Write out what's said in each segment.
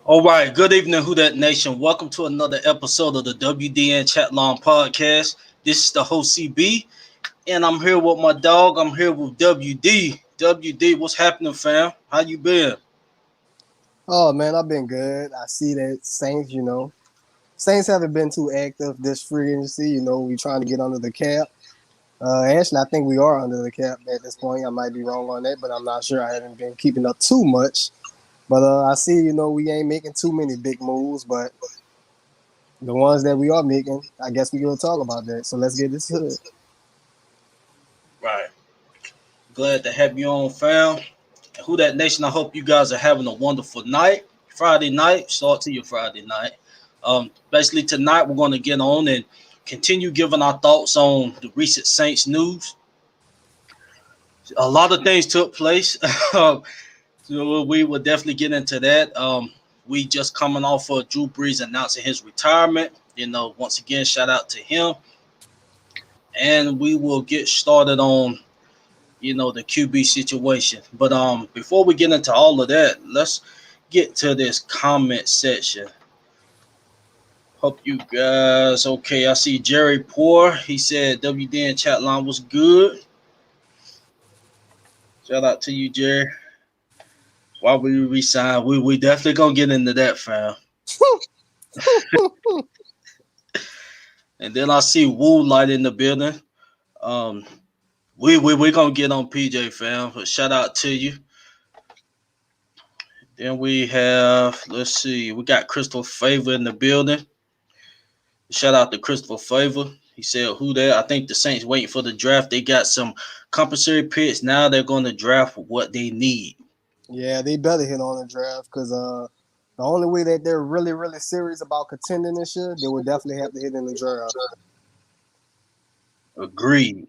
All right, good evening, Who That Nation. Welcome to another episode of the WDN Chatline podcast. This is the host CB, and I'm here with my dog. I'm here with WD. WD, what's happening, fam? How you been? Oh man, I've been good. I see that Saints haven't been too active this free agency. We trying to get under the cap. Actually, I think we are under the cap at this point. I might be wrong on that, but I'm not sure. I haven't been keeping up too much. But I see, we ain't making too many big moves, but the ones that we are making, I guess we gonna talk about that. So let's get this to it. Right. Glad to have you on, fam. And Who That Nation, I hope you guys are having a wonderful night. Friday night, start to your Friday night. Basically, tonight we're going to get on and continue giving our thoughts on the recent Saints news. A lot of things took place. So we will definitely get into that. We just coming off of Drew Brees announcing his retirement. Once again, shout out to him. And we will get started on, the QB situation. But before we get into all of that, let's get to this comment section. Hope you guys okay. I see Jerry Poor. He said WDN Chatline was good. Shout out to you, Jerry. Why we resign? We definitely gonna get into that, fam. And then I see Woo Light in the building. Um, we gonna get on PJ, fam. But shout out to you. Then we have, let's see, we got Crystal Favor in the building. Shout out to Christopher Favor. He said, "Who there?" I think the Saints waiting for the draft. They got some compensatory picks. Now they're going to draft what they need. Yeah, they better hit on the draft because the only way that they're really, really serious about contending this year, they would definitely have to hit in the draft. Agreed.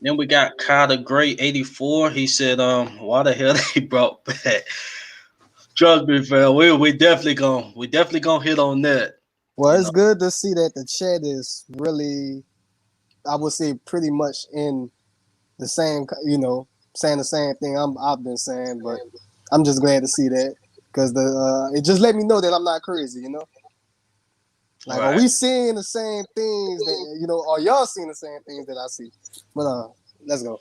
Then we got Carter Gray 84. He said, why the hell they brought back? Trust me, fam. We definitely gonna hit on that. Well, You it's know, good to see that the chat is really, I would say, pretty much in the same, saying the same thing I've been saying. But I'm just glad to see that because it just let me know that I'm not crazy. Like, are right. we seeing the same things that are y'all seeing the same things that I see? But let's go.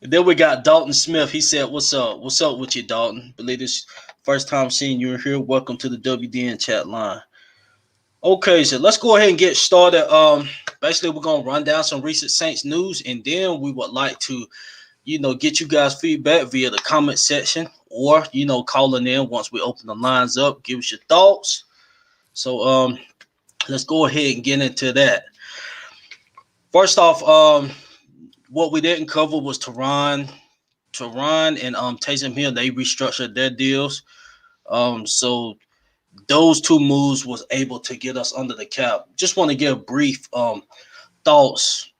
And then we got Dalton Smith. He said, "What's up? What's up with you, Dalton? Believe this first time seeing you here. Welcome to the WDN chat line." Okay, so let's go ahead and get started. Basically, we're gonna run down some recent Saints news, and then we would like to, get you guys feedback via the comment section, or calling in once we open the lines up. Give us your thoughts. So, let's go ahead and get into that. First off, what we didn't cover was Tehran and Taysom Hill. They restructured their deals. So those two moves was able to get us under the cap. Just want to give brief thoughts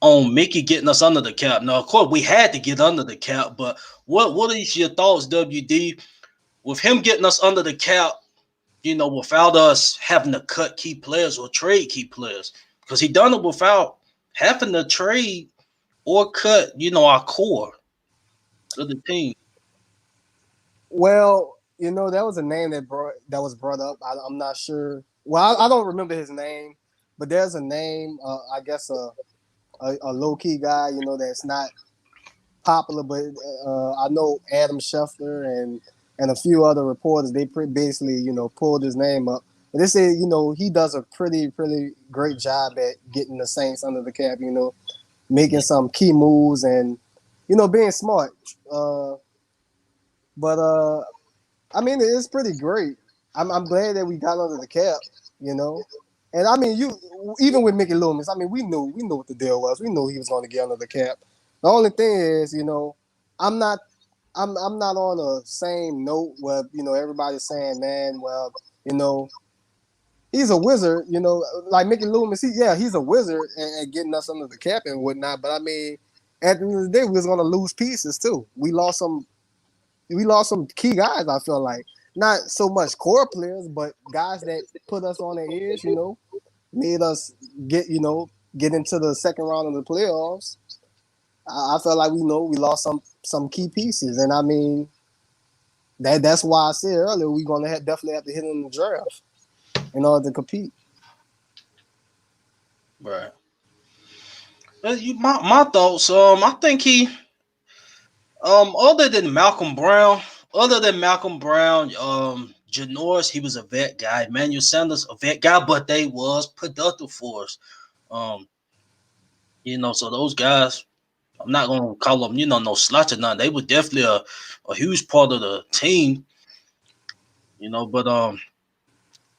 on Mickey getting us under the cap. Now, of course, we had to get under the cap, but what is your thoughts, WD, with him getting us under the cap? Without us having to cut key players or trade key players, because he done it without having to trade or cut, our core of the team. Well, that was a name that was brought up. I'm not sure. Well, I don't remember his name, but there's a name. I guess a low key guy. That's not popular, but I know Adam Schefter and a few other reporters. They basically pulled his name up. And they say he does a pretty great job at getting the Saints under the cap. Making some key moves and being smart. But I mean, it's pretty great. I'm glad that we got under the cap. And I mean, even with Mickey Loomis, I mean, we knew what the deal was. We knew he was going to get under the cap. The only thing is, I'm not I'm not on the same note where everybody's saying, man, well, he's a wizard. Like Mickey Loomis, he's a wizard at getting us under the cap and whatnot. But I mean, at the end of the day, we was going to lose pieces too. We lost some key guys. I feel like not so much core players, but guys that put us on the edge. Made us get into the second round of the playoffs. I felt like we lost some key pieces, and I mean, That's why I said earlier we're gonna definitely have to hit him in the draft in order to compete. Right. But my thoughts. I think he other than Malcolm Brown, Janoris, he was a vet guy. Emmanuel Sanders, a vet guy, but they was productive for us. Um, so those guys, I'm not gonna call them, no slouch or nothing. They were definitely a huge part of the team, But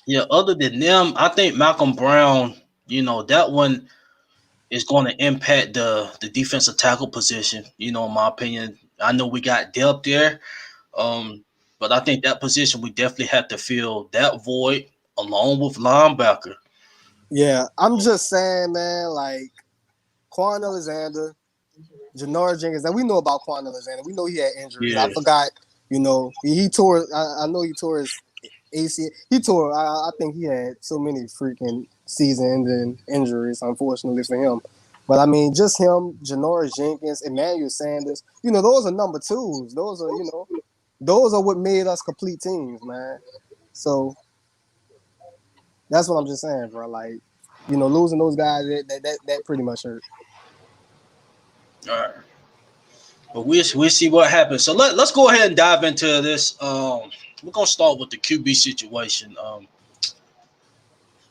yeah, other than them, I think Malcolm Brown, that one is going to impact the defensive tackle position. In my opinion, I know we got depth there, but I think that position we definitely have to fill that void along with linebacker. Yeah, I'm just saying, man. Like Quan Alexander, Janoris Jenkins, and we know about Quan Alexander. We know he had injuries. I Yeah, forgot, he tore. I know he tore his AC. He tore. I think he had so many freaking season-ending injuries, unfortunately for him. But I mean, just him, Janoris Jenkins, Emmanuel Sanders. Those are number twos. Those are what made us complete teams, man. So that's what I'm just saying, bro. Like, losing those guys, that pretty much hurt. all right. But we'll see what happens. So let's go ahead and dive into this. We're gonna start with the QB situation.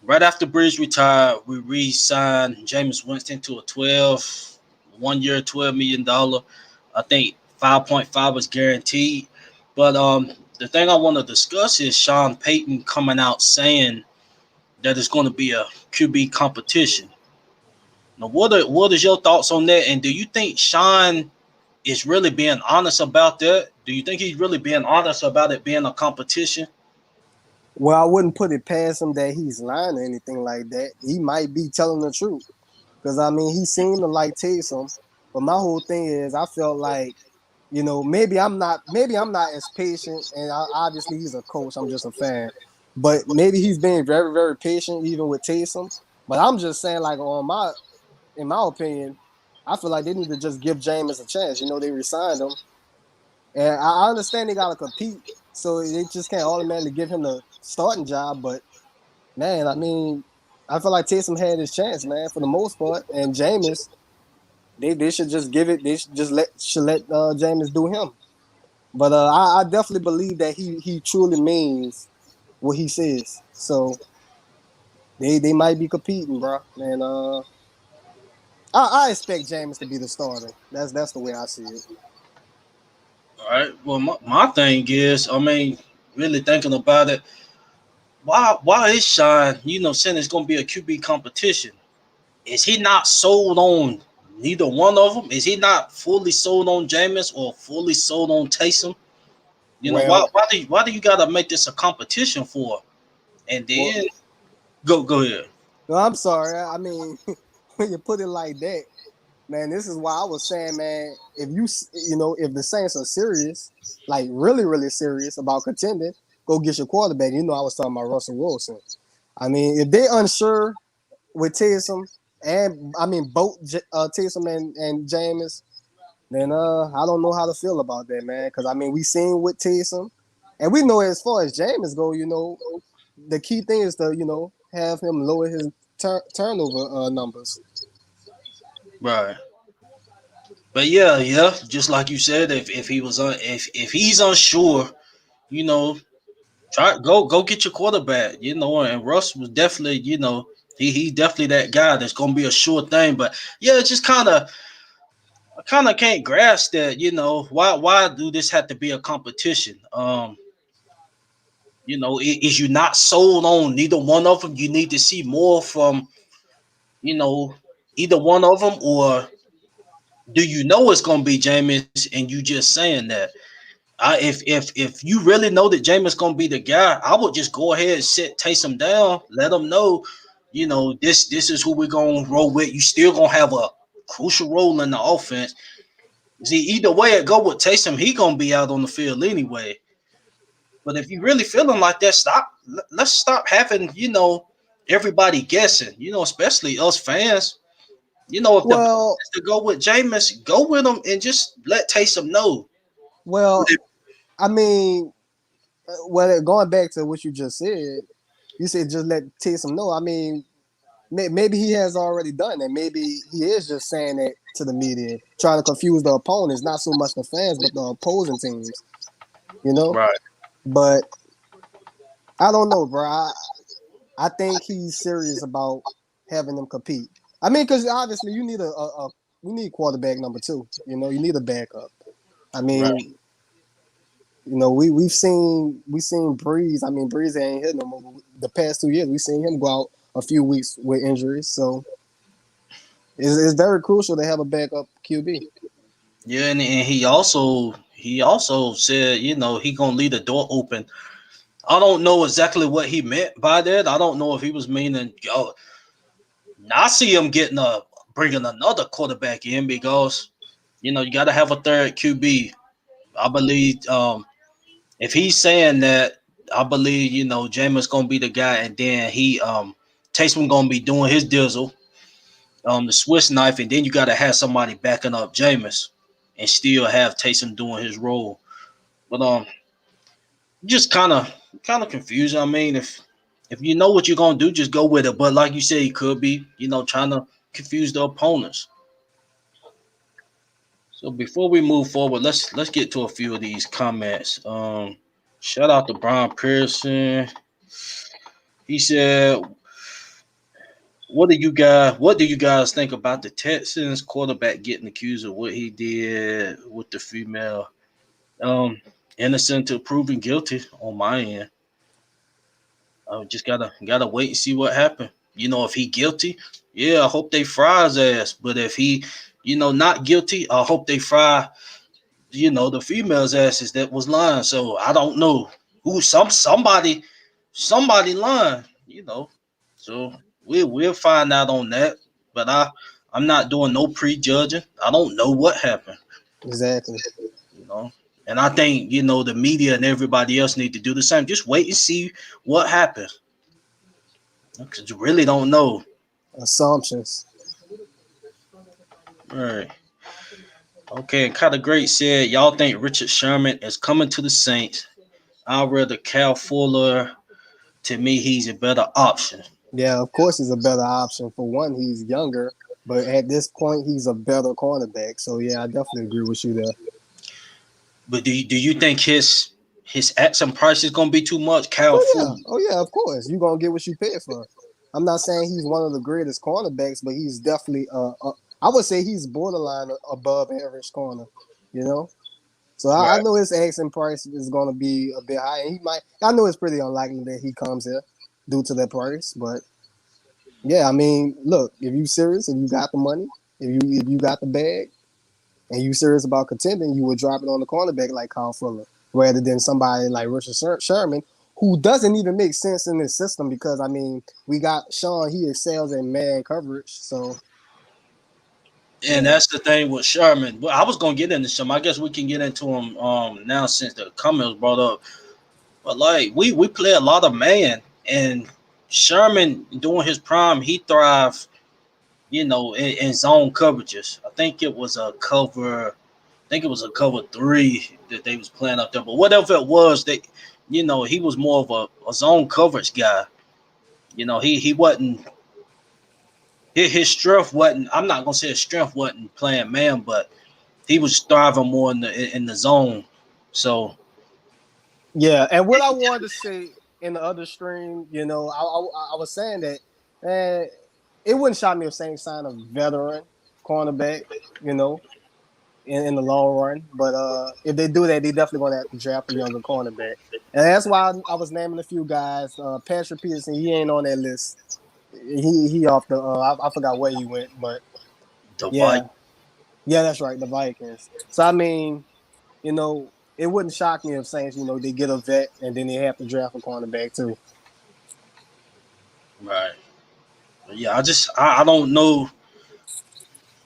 Right after Bridge retired, we re-signed Jameis Winston to a 1 year, $12 million. I think 5.5 was guaranteed. But the thing I want to discuss is Sean Payton coming out saying that it's going to be a QB competition. Now, what is your thoughts on that? And do you think Sean is really being honest about that? Do you think he's really being honest about it being a competition? Well, I wouldn't put it past him that he's lying or anything like that. He might be telling the truth. Because I mean, he seemed to like Taysom, but my whole thing is, I felt like, maybe I'm not as patient, and obviously he's a coach. I'm just a fan, but maybe he's being very, very patient even with Taysom. But I'm just saying, like in my opinion, I feel like they need to just give Jameis a chance. They resigned him, and I understand they got to compete, so they just can't automatically give him the starting job. But man, I mean, I feel like Taysom had his chance, man, for the most part, and Jameis, they should just give it. They should let Jameis do him. But I definitely believe that he truly means what he says. So they might be competing, bro. And I expect Jameis to be the starter. That's the way I see it. All right. Well, my thing is, I mean, really thinking about it, why is Sean, saying it's going to be a QB competition? Is he not sold on neither one of them? Is he not fully sold on Jameis or fully sold on Taysom? Well, Why do you gotta make this a competition for? And well, then go ahead. no, I'm sorry. I mean, when you put it like that, man, this is why I was saying, man, if the Saints are serious, like really, really serious about contending, go get your quarterback. I was talking about Russell Wilson. I mean, if they're unsure with Taysom and I mean both Taysom and Jameis, then I don't know how to feel about that, man. Because I mean, we seen with Taysom, and we know as far as Jameis go, the key thing is to have him lower his turnover numbers. Right. But yeah, just like you said, if he was if he's unsure, you know, try go get your quarterback, and Russ was definitely, he's definitely that guy that's gonna be a sure thing. But yeah, it's just I kind of can't grasp that, why do this have to be a competition? Is you not sold on neither one of them? You need to see more from, you know, either one of them, or do you know it's gonna be Jameis and you just saying that? If you really know that Jameis gonna be the guy, I would just go ahead and sit Taysom down, let them know, this is who we're gonna roll with. You still gonna have a crucial role in the offense. See, either way it go with Taysom, he gonna be out on the field anyway. But if you really feeling like that, let's stop having, everybody guessing, especially us fans. If the best Well, is to go with Jameis, go with him and just let Taysom know. well, I mean. well, going back to what you just said, you said just let Taysom know. I mean, maybe he has already done that. Maybe he is just saying that to the media, trying to confuse the opponents, not so much the fans, but the opposing teams. You know, Right. but I don't know, bro. I think he's serious about having them compete. I mean, because obviously you need you need quarterback number two. You know, you need a backup. I Right. mean, you know, we seen Breeze. I mean, Breeze ain't hitting no more. The past 2 years, we seen him go out a few weeks with injuries. So it's very crucial to have a backup QB. Yeah, and he also said, he gonna leave the door open. I don't know exactly what he meant by that. I don't know if he was meaning, I see him bringing another quarterback in because you got to have a third QB. I believe if he's saying that, I believe Jameis gonna be the guy, and then Taysom gonna be doing his dizzle, the Swiss knife, and then you got to have somebody backing up Jameis, and still have Taysom doing his role. But just kind of confusing. I mean, if you know what you're gonna do, just go with it. But like you said, he could be trying to confuse the opponents. So before we move forward, let's get to a few of these comments. Shout out to Brian Pearson. He said, "What do you guys think about the Texans quarterback getting accused of what he did with the female? Um, Innocent to proven guilty on my end. Just gotta wait and see what happened. If he guilty, yeah, I hope they fry his ass. But if he, not guilty, I hope they fry, the female's asses that was lying. So I don't know who somebody lying. So we'll find out on that. But I'm not doing no prejudging. I don't know what happened. Exactly. You know. And I think, the media and everybody else need to do the same. Just wait and see what happens. Because you really don't know. Assumptions. All right. Okay, and kind of great said, y'all think Richard Sherman is coming to the Saints. I'd rather Cal Fuller. To me, he's a better option. Yeah, of course he's a better option. For one, he's younger, but at this point, he's a better cornerback. So yeah, I definitely agree with you there. But do you think his asking price is gonna be too much? Cal Fuller. Oh yeah, of course. You're gonna get what you pay for. I'm not saying he's one of the greatest cornerbacks, but he's definitely I would say he's borderline above average corner, you know? So I Right. know his asking price is gonna be a bit high. And he might I know it's pretty unlikely that he comes here due to that price, but yeah, I mean, look, if you serious, if you got the money, if you got the bag, and you serious about contending, you would drop it on the cornerback like Kyle Fuller rather than somebody like Richard Sherman, who doesn't even make sense in this system because, I mean, we got Sean, he excels in man coverage. So, And yeah. that's the thing with Sherman. Well, I was gonna get into some. I guess we can get into him now since the comment was brought up. But like we play a lot of man, and Sherman during his prime, he thrived, in zone coverages. I think it was a cover 3 that they was playing up there. But whatever it was, he was more of a zone coverage guy. He wasn't his strength wasn't. I'm not gonna say his strength wasn't playing man, but he was thriving more in the zone. So Yeah. And what I wanted to say in the other stream, I was saying that, man, it wouldn't shock me if Saints sign a veteran cornerback, you know, in the long run. But if they do that, they definitely going to have to draft a younger cornerback, and that's why I was naming a few guys. Patrick Peterson, he ain't on that list. He off the. I forgot where he went, but the yeah, Vikings. yeah, that's right, the Vikings. So I mean, it wouldn't shock me if Saints, they get a vet and then they have to draft a cornerback too. Right. Yeah, I don't know.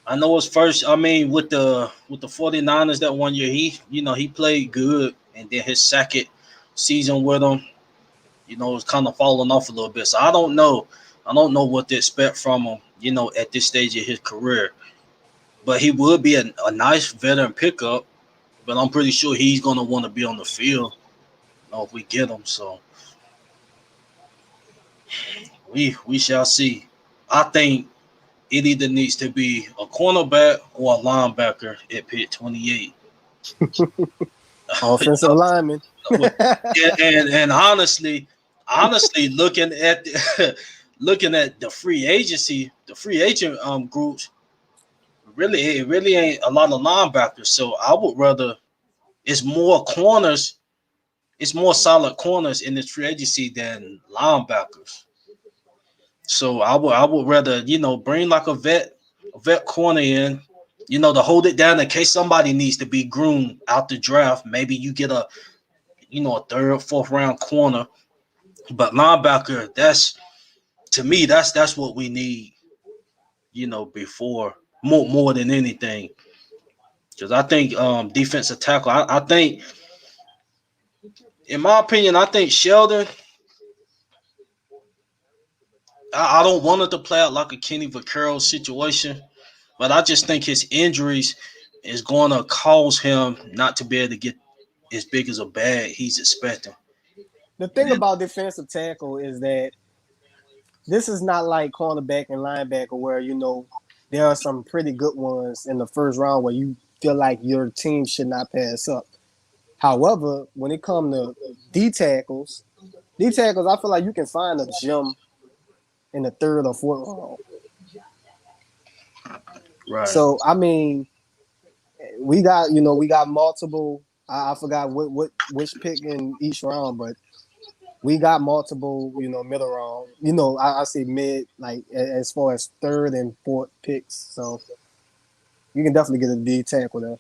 I know his first. I mean, with the 49ers that 1 year, he played good, and then his second season with them, was kind of falling off a little bit. So I don't know. I don't know what to expect from him, at this stage of his career. But he would be a nice veteran pickup. But I'm pretty sure he's gonna want to be on the field. know if we get him. So we shall see. I think it either needs to be a cornerback or a linebacker at Pitt 28. Offensive lineman. And honestly, looking at the free agency, the free agent groups, really it really ain't a lot of linebackers. So I would rather it's more corners, it's more solid corners in this free agency than linebackers. So I would rather bring like a vet corner in, to hold it down in case somebody needs to be groomed out the draft. Maybe you get a third, fourth round corner. But linebacker, that's to me, that's what we need, before more than anything. Because I think defensive tackle, I think, in my opinion, I think Sheldon, I don't want it to play out like a Kenny Vaccaro situation, but I just think his injuries is going to cause him not to be able to get as big as a bag he's expecting. The And thing about defensive tackle is that this is not like cornerback and linebacker where there are some pretty good ones in the first round where you feel like your team should not pass up. However, when it comes to D tackles, I feel like you can find a gem in the third or fourth round. right, So I mean, we got multiple. I forgot which pick in each round, but we got multiple, middle round. I say mid, like as far as third and fourth picks. So you can definitely get a D tackle there.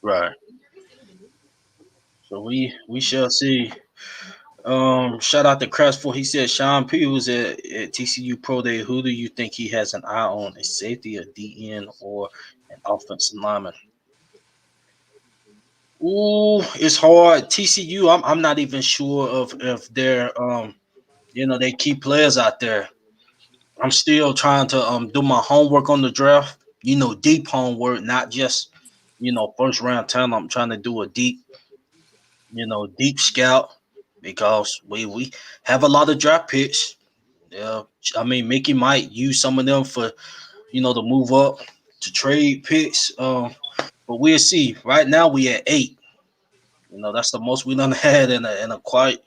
right. So we shall see. Shout out to Crestful. He said Sean P was at TCU Pro Day. Who do you think he has an eye on? A safety, a DN, or an offensive lineman? Ooh, it's hard. TCU, I'm not even sure of if they're they key players out there. I'm still trying to do my homework on the draft. Deep homework, not just first round talent. I'm trying to do a deep scout because we have a lot of draft picks. Yeah, I mean Mickey might use some of them for to move up to trade picks. But we'll see. Right now we at 8. That's the most we done had in a quite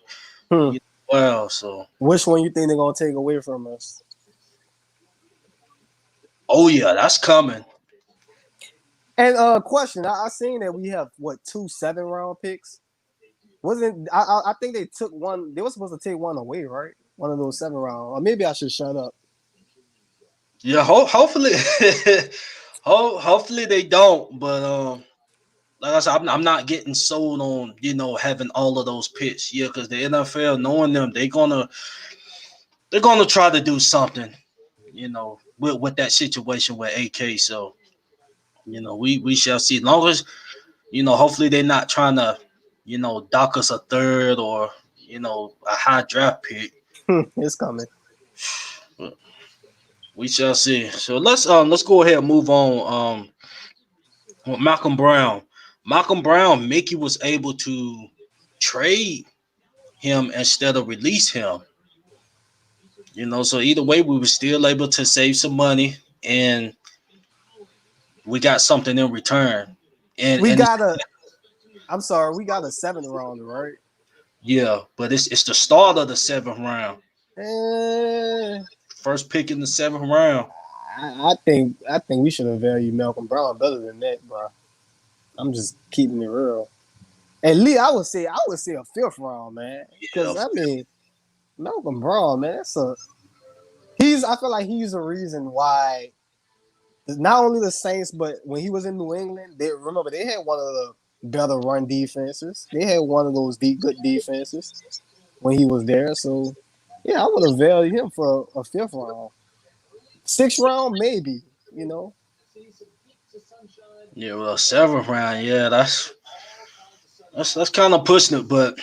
Hmm. you well. So Which one you think they're gonna take away from us? oh yeah, that's coming. And question, I seen that we have what 2 7 round picks. Wasn't I think they took one. They were supposed to take one away, right? One of those 7 round. Or maybe I should shut up. Yeah, hopefully, hopefully they don't. But like I said, I'm not getting sold on having all of those picks. Yeah, because the NFL, knowing them, they're gonna try to do something. With that situation with AK. So we shall see. Long as hopefully they're not trying to dock us a third or a high draft pick. It's coming. But we shall see. So let's go ahead and move on. With Malcolm Brown. Malcolm Brown, Mickey was able to trade him instead of release him. So either way, we were still able to save some money, and we got something in return. And We and it's, got a. I'm sorry, we got a 7 rounder, right? yeah, but it's the start of the 7th round. Eh, First pick in the 7th round. I think we should have valued Malcolm Brown better than that, bro. I'm just keeping it real. At least I would say a 5th round, man. Yeah, Because I mean, Malcolm Brown, man, he's. I feel like he's the reason why not only the Saints, but when he was in New England, they had one of the better run defenses. They had one of those good defenses when he was there. So yeah, I would have valued him for a 5th round, 6th round maybe. You know, yeah. Well, 7th round. Yeah, that's kind of pushing it, but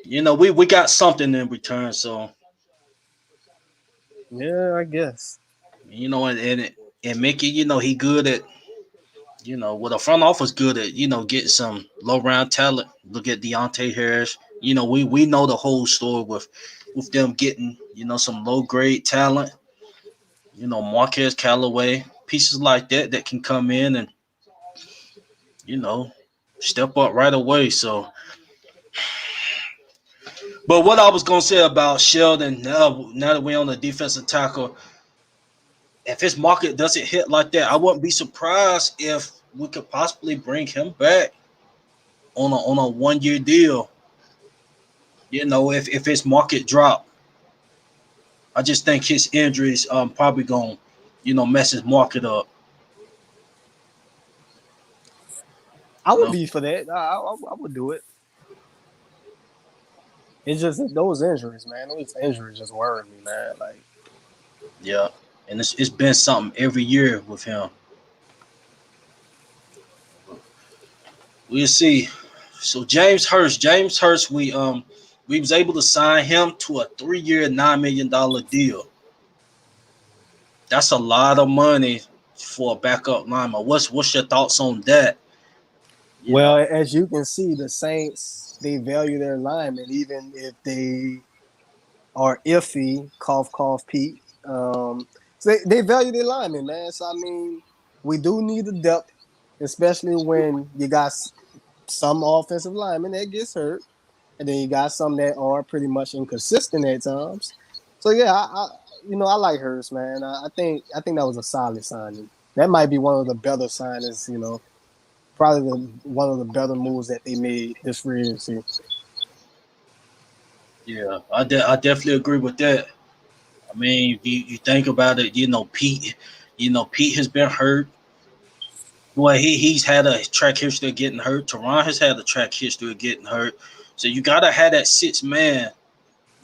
we got something in return. So yeah, I guess. and Mickey, he good at Well, the front office good at getting some low round talent. Look at Deontay Harris. We know the whole story with them getting some low grade talent. Marquez Callaway, pieces like that can come in and you know step up right away. So, but what I was gonna say about Sheldon, now that we're on the defensive tackle, if his market doesn't hit like that, I wouldn't be surprised if we could possibly bring him back on a 1 year deal. If his market drop, I just think his injuries probably gonna mess his market up. I You would know, be for that. I would do it. It's just those injuries, man. Those injuries just worry me, man. Like, yeah, and it's been something every year with him. We'll see. So James Hurst, we was able to sign him to a 3 year, $9 million deal. That's a lot of money for a backup lineman. What's your thoughts on that? You know, well, as you can see, the Saints they value their linemen, even if they are iffy. Cough, cough, Pete. So they value their linemen, man. So I mean, we do need the depth, especially when you got some offensive linemen that gets hurt, and then you got some that are pretty much inconsistent at times. So yeah, I like Hurst, man. I think that was a solid signing. That might be one of the better signings, probably one of the better moves that they made this free agency. yeah, I definitely agree with that. I mean, you think about it, Pete has been hurt. Well, he's had a track history of getting hurt. Teron has had a track history of getting hurt. So you gotta have that six man,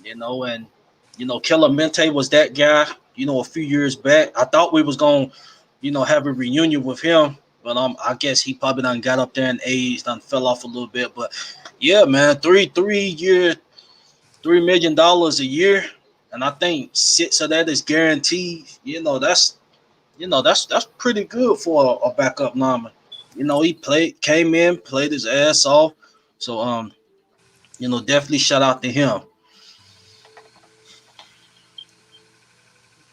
and Kelamente was that guy, a few years back. I thought we was gonna, have a reunion with him. But I guess he probably done got up there in age, done fell off a little bit. But yeah, man, 3 year, $3 million a year, and I think six of that is guaranteed. That's pretty good for a backup lineman. He came in, played his ass off. So definitely shout out to him.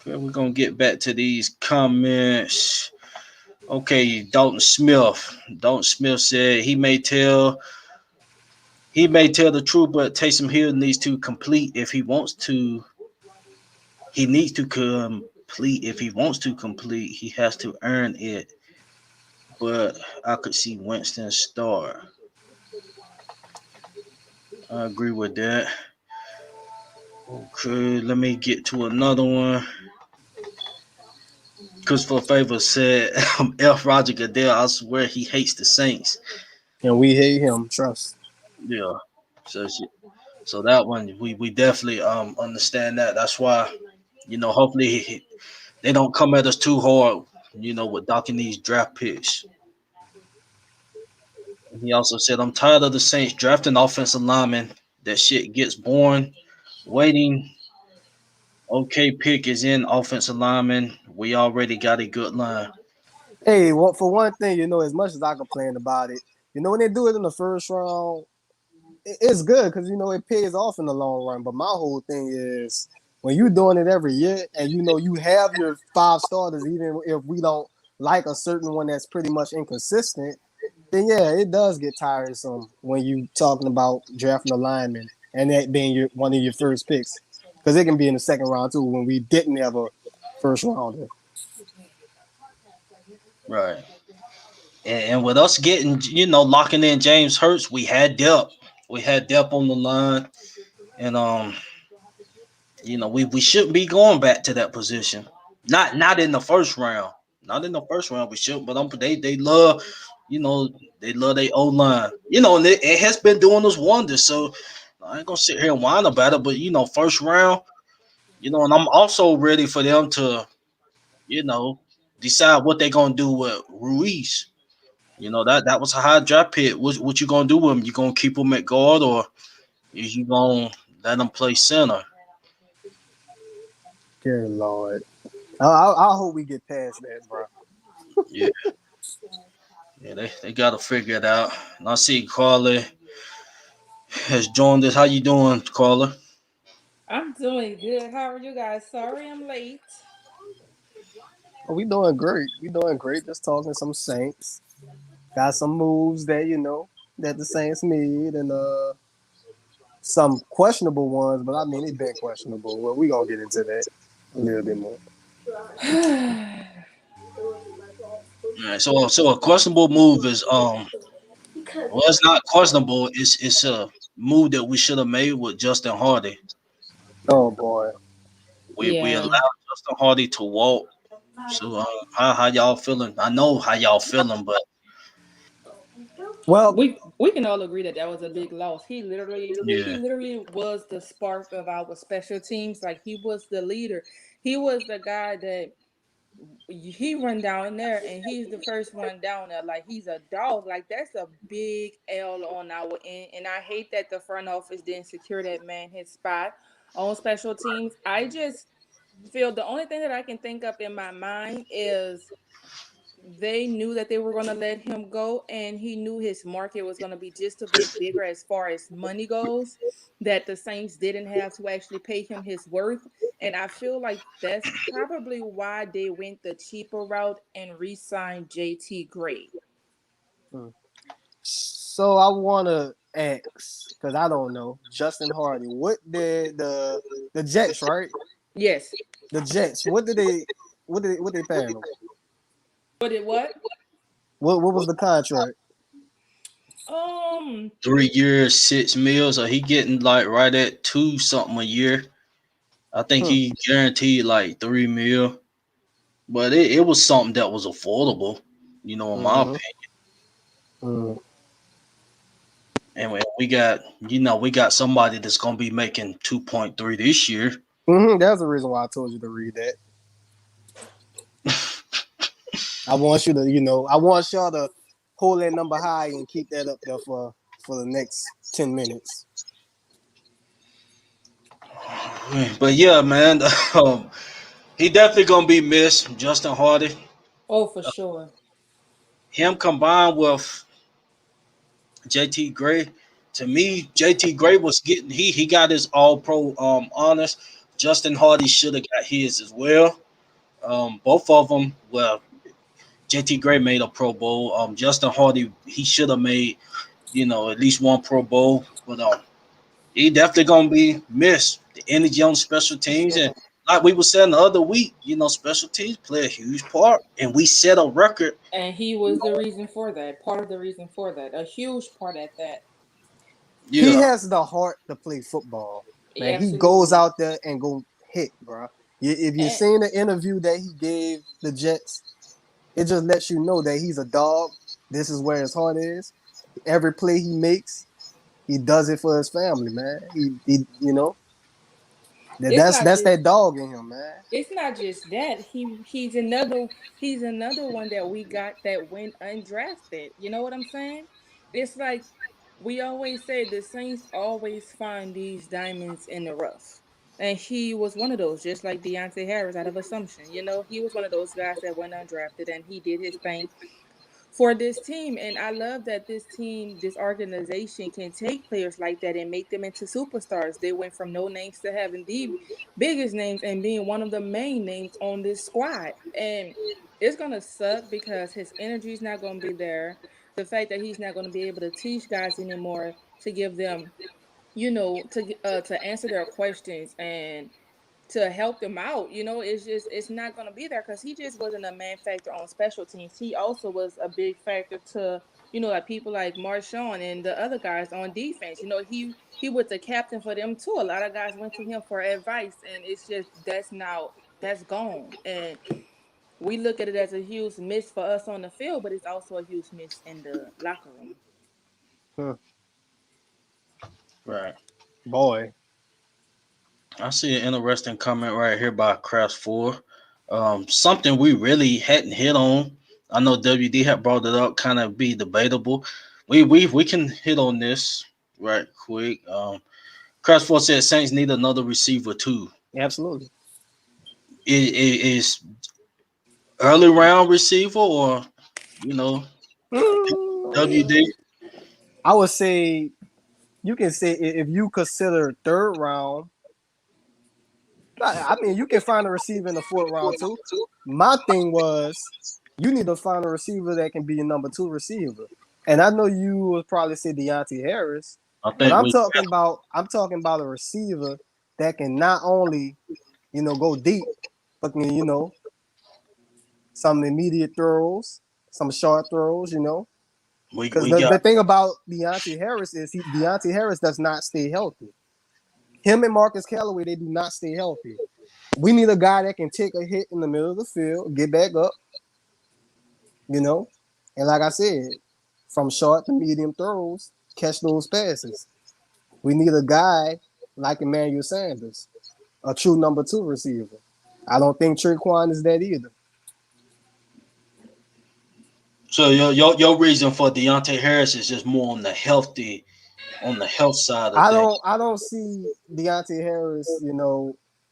Okay, we're gonna get back to these comments. Okay, Dalton Smith. Dalton Smith said he may tell the truth, but Taysom Hill needs to complete if he wants to. He needs to complete if he wants to complete. He has to earn it. But I could see Winston start. I agree with that. Okay, let me get to another one. Christopher Favor said, F. Roger Goodell, I swear he hates the Saints. And we hate him, trust. Yeah. So so that one we definitely understand that. That's why, hopefully they don't come at us too hard, with docking these draft picks. And he also said, I'm tired of the Saints drafting offensive linemen. That shit gets boring. Waiting. Okay, pick is in offensive lineman. We already got a good line. Hey, well, for one thing, as much as I complain about it, when they do it in the first round, it's good because it pays off in the long run. But my whole thing is when you're doing it every year and you have your five starters, even if we don't like a certain one that's pretty much inconsistent, then yeah, it does get tiresome when you talking about drafting a lineman and that being one of your first picks because it can be in the second round too when we didn't have a first rounder. Right. And with us getting, locking in James Hurts, we had depth. We had depth on the line. And we shouldn't be going back to that position. Not in the first round. Not in the first round. We should, but they love, you know, they love their O line. And it has been doing us wonders. So I ain't gonna sit here and whine about it. But first round, and I'm also ready for them to, you know, decide what they're gonna do with Ruiz. That was a high draft pick. What you gonna do with him? You gonna keep him at guard, or is you gonna let him play center? Dear Lord. I hope we get past that, bro. Yeah. Yeah, they got to figure it out. And I see Carly has joined us. How you doing, Carly? I'm doing good. How are you guys? Sorry I'm late. Oh, we doing great. We doing great. Just talking some Saints. Got some moves that that the Saints need, and some questionable ones. But I mean, it been questionable. Well, we gonna get into that a little bit more. All right, so a questionable move is well, it's not questionable. It's a move that we should have made with Justin Hardy. Oh boy. We Yeah. allowed Justin Hardy to walk. So how y'all feeling? I know how y'all feeling, but Well, We can all agree that that was a big loss. He yeah, literally was the spark of our special teams. Like he was the leader. He was the guy that he run down there and he's the first one down there. Like he's a dog. Like that's a big L on our end. And I hate that the front office didn't secure that man his spot on special teams. I just feel the only thing that I can think up in my mind is they knew that they were going to let him go, and he knew his market was going to be just a bit bigger as far as money goes, that the Saints didn't have to actually pay him his worth. And I feel like that's probably why they went the cheaper route and re-signed JT Gray. hmm. So I wanna ask because I don't know Justin Hardy. What did the Jets, right? Yes. The Jets. What they paying him? But it what? What was the contract? Um, 3 years, 6 mils. So he getting like right at two something a year. I think Hmm. he guaranteed like 3 mil, but it was something that was affordable. In my Mm-hmm. opinion. Mm-hmm. And we got somebody that's gonna be making 2.3 this year. Mm-hmm. That's the reason why I told you to read that. I want you to, I want y'all to hold that number high and keep that up there for the next 10 minutes. But yeah, man, he definitely gonna be missed. Justin Hardy, oh, for sure. him combined with JT Gray. To me, JT Gray was getting he got his All Pro honors. Justin Hardy should have got his as well. Both of them. Well, JT Gray made a Pro Bowl. Justin Hardy he should have made at least one Pro Bowl, but he definitely gonna be missed. The energy on special teams and like we were saying the other week, special teams play a huge part, and we set a record. And he was the reason for that. Part of the reason for that. A huge part at that. He Yeah, has the heart to play football, man. He goes Absolutely. out there and go hit, bro. If you And seen the interview that he gave the Jets, it just lets you know that he's a dog. This is where his heart is. Every play he makes, he does it for his family, man. He it's not that's just that dog in him, man. it's not just that he's another one that we got that went undrafted. You know what I'm saying? It's like we always say the Saints always find these diamonds in the rough. And he was one of those, just like Deontay Harris out of Assumption. You know, he was one of those guys that went undrafted and he did his thing for this team. And I love that this team, this organization can take players like that and make them into superstars. They went from no names to having the biggest names and being one of the main names on this squad. And it's going to suck because his energy is not going to be there. The fact that he's not going to be able to teach guys anymore to give them, to answer their questions and to help them out. It's not going to be there because he just wasn't a man factor on special teams. He also was a big factor to like people like Marshawn and the other guys on defense. He was the captain for them too. A lot of guys went to him for advice, and it's just that's gone. And we look at it as a huge miss for us on the field, but it's also a huge miss in the locker room. Hmm. right. Boy. I see an interesting comment right here by Craft Four. Something we really hadn't hit on. I know WD had brought it up, kind of be debatable. We can hit on this right quick. Craft Four said Saints need another receiver too. Absolutely. Is early round receiver or you know WD. I would say you can say if you consider third round. I mean, you can find a receiver in the fourth round too. My thing was you need to find a receiver that can be your number two receiver. And I know you would probably say Deontay Harris, I but think we. I'm talking about a receiver that can not only, go deep, but can, some immediate throws, some short throws, Because We the got. thing about Deontay Harris is Deontay Harris does not stay healthy. Him and Marcus Callaway, they do not stay healthy. We need a guy that can take a hit in the middle of the field, get back up, and like I said, from short to medium throws, catch those passes. We need a guy like Emmanuel Sanders, a true number two receiver. I don't think Tre'Quan is that either. So your reason for Deontay Harris is just more on the health side of things. I don't see Deontay Harris.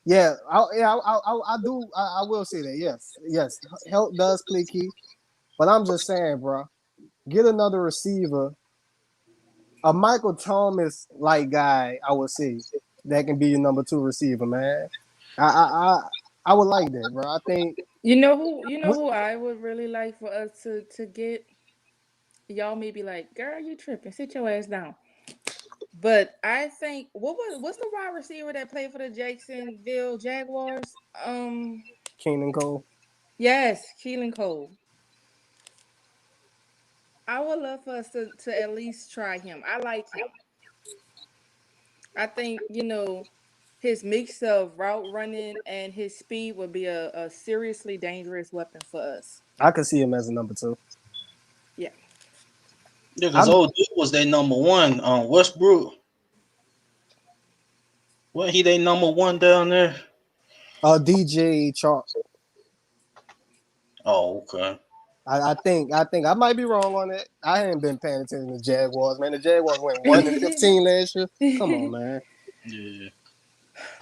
Yeah, I do. I will say that. Yes, health does play key. But I'm just saying, bro, get another receiver, a Michael Thomas like guy. I would say that can be your number two receiver, man. I I I, I would like that, bro. I think. You know who I would really like for us to get. Y'all may be like, girl, you tripping. Sit your ass down. But I think what's the wide receiver that played for the Jacksonville Jaguars? Keenan Cole. Yes, Keelan Cole. I would love for us to at least try him. I like him. I think, his mix of route running and his speed would be a seriously dangerous weapon for us. I could see him as a number two. Yeah. Yeah, because I'm old dude was their number one. Westbrook. What he they number one down there? DJ Chark. Oh, okay. I think I might be wrong on that. I ain't been paying attention to Jaguars, man. The Jaguars went 1-15 last year. Come on, man. Yeah.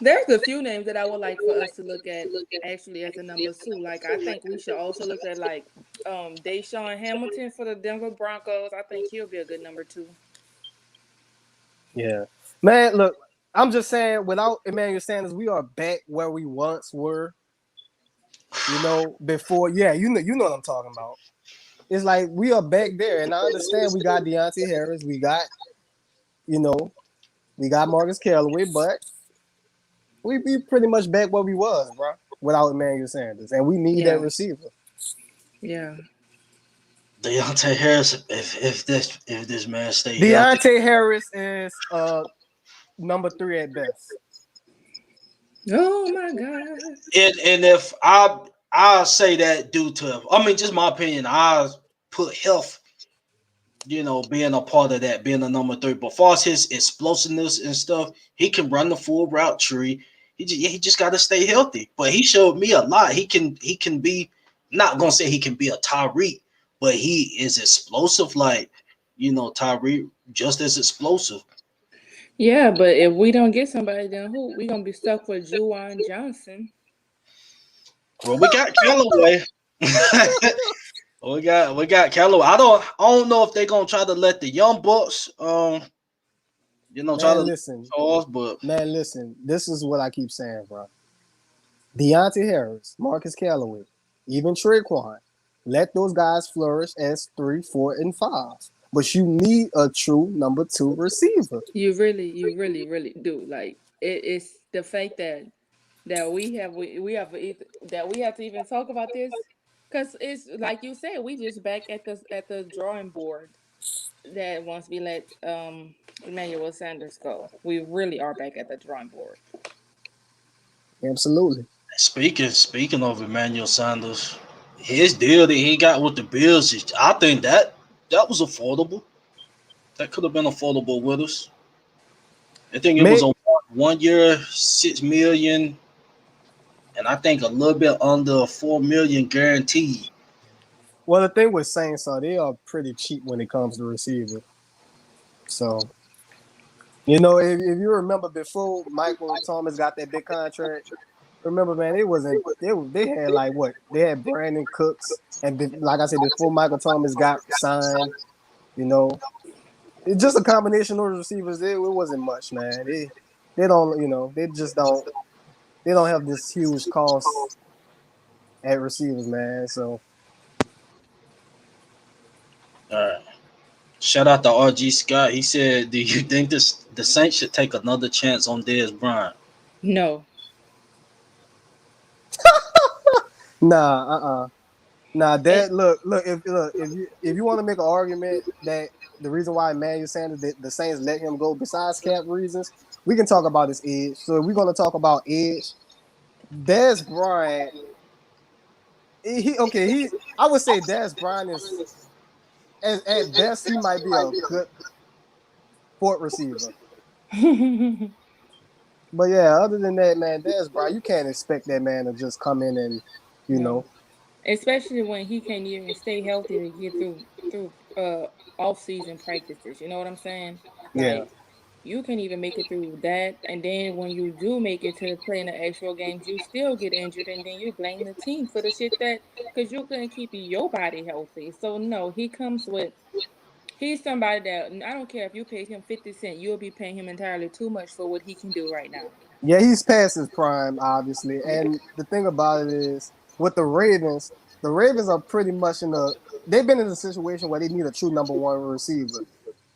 There's a few names that I would like for us to look at actually as a number two. Like I think we should also look at like Deshaun Hamilton for the Denver Broncos. I think he'll be a good number two. Yeah, man. Look, I'm just saying, without Emmanuel Sanders, we are back where we once were. Before. Yeah, you know what I'm talking about. It's like we are back there, and I understand we got Deontay Harris, you know, we got Marcus Callaway, but we be pretty much back where we was, bro, without Emmanuel Sanders, and we need that Yeah. receiver. Yeah. Deontay Harris, if this man stay healthy, Deontay Harris is number three at best. Oh my God. and if I say that due to, I mean, just my opinion, I put health, being a part of that, being a number three. But far as his explosiveness and stuff, he can run the full route tree. He just got to stay healthy. But he showed me a lot. He can be, not gonna say he can be a Tyreek, but he is explosive. Like Tyreek, just as explosive. Yeah, but if we don't get somebody, then who? We gonna be stuck with Juwan Johnson. Well, we got Callaway. we got Callaway. I don't know if they're gonna try to let the young bucks try to Man, listen, Charles, but This is what I keep saying, bro. Deontay Harris, Marcus Callaway, even Tre'Quan, let those guys flourish as 3, 4, and 5. But you need a true number two receiver. You really, really do. Like it's the fact that that we have to even talk about this because it's like you said, we just back at the drawing board. That once we let Emmanuel Sanders go, we really are back at the drawing board. Absolutely. speaking of Emmanuel Sanders, his deal that he got with the Bills, I think that was affordable. That could have been affordable with us. I think it was May, a 1 year, 6 million, and I think a little bit under 4 million guaranteed. well, the thing with Saints are they are pretty cheap when it comes to receiver. So, if you remember before Michael Thomas got that big contract, remember, man, it wasn't. They had like what? They had Brandon Cooks, and like I said, before Michael Thomas got signed, you know, it's just a combination of those receivers. It wasn't much, man. They don't, they just don't. They don't have this huge cost at receivers, man. So All right. Shout out to RG Scott. He said, "Do you think the Saints should take another chance on Dez Bryant?" No. nah, nah. And That look if you want to make an argument that the reason why Emmanuel Sanders the Saints let him go, besides cap reasons, we can talk about his edge. So if we're gonna talk about edge, Dez Bryant, he I would say Dez Bryant is at best he might be a good port receiver. But yeah, other than that, man, Dez Bryant, you can't expect that man to just come in and you no. know, Especially when he can't even stay healthy to get through off season practices. You know what I'm saying? yeah. Like you can't even make it through that, and then when you do make it to play in the actual games, you still get injured, and then you blame the team for the shit that because you couldn't keep your body healthy. So no, he comes with. He's somebody that I don't care if you paid him 50 cents, you'll be paying him entirely too much for what he can do right now. Yeah, he's past his prime, obviously. Yeah. And the thing about it is, with the Ravens are pretty much they've been in a situation where they need a true number one receiver.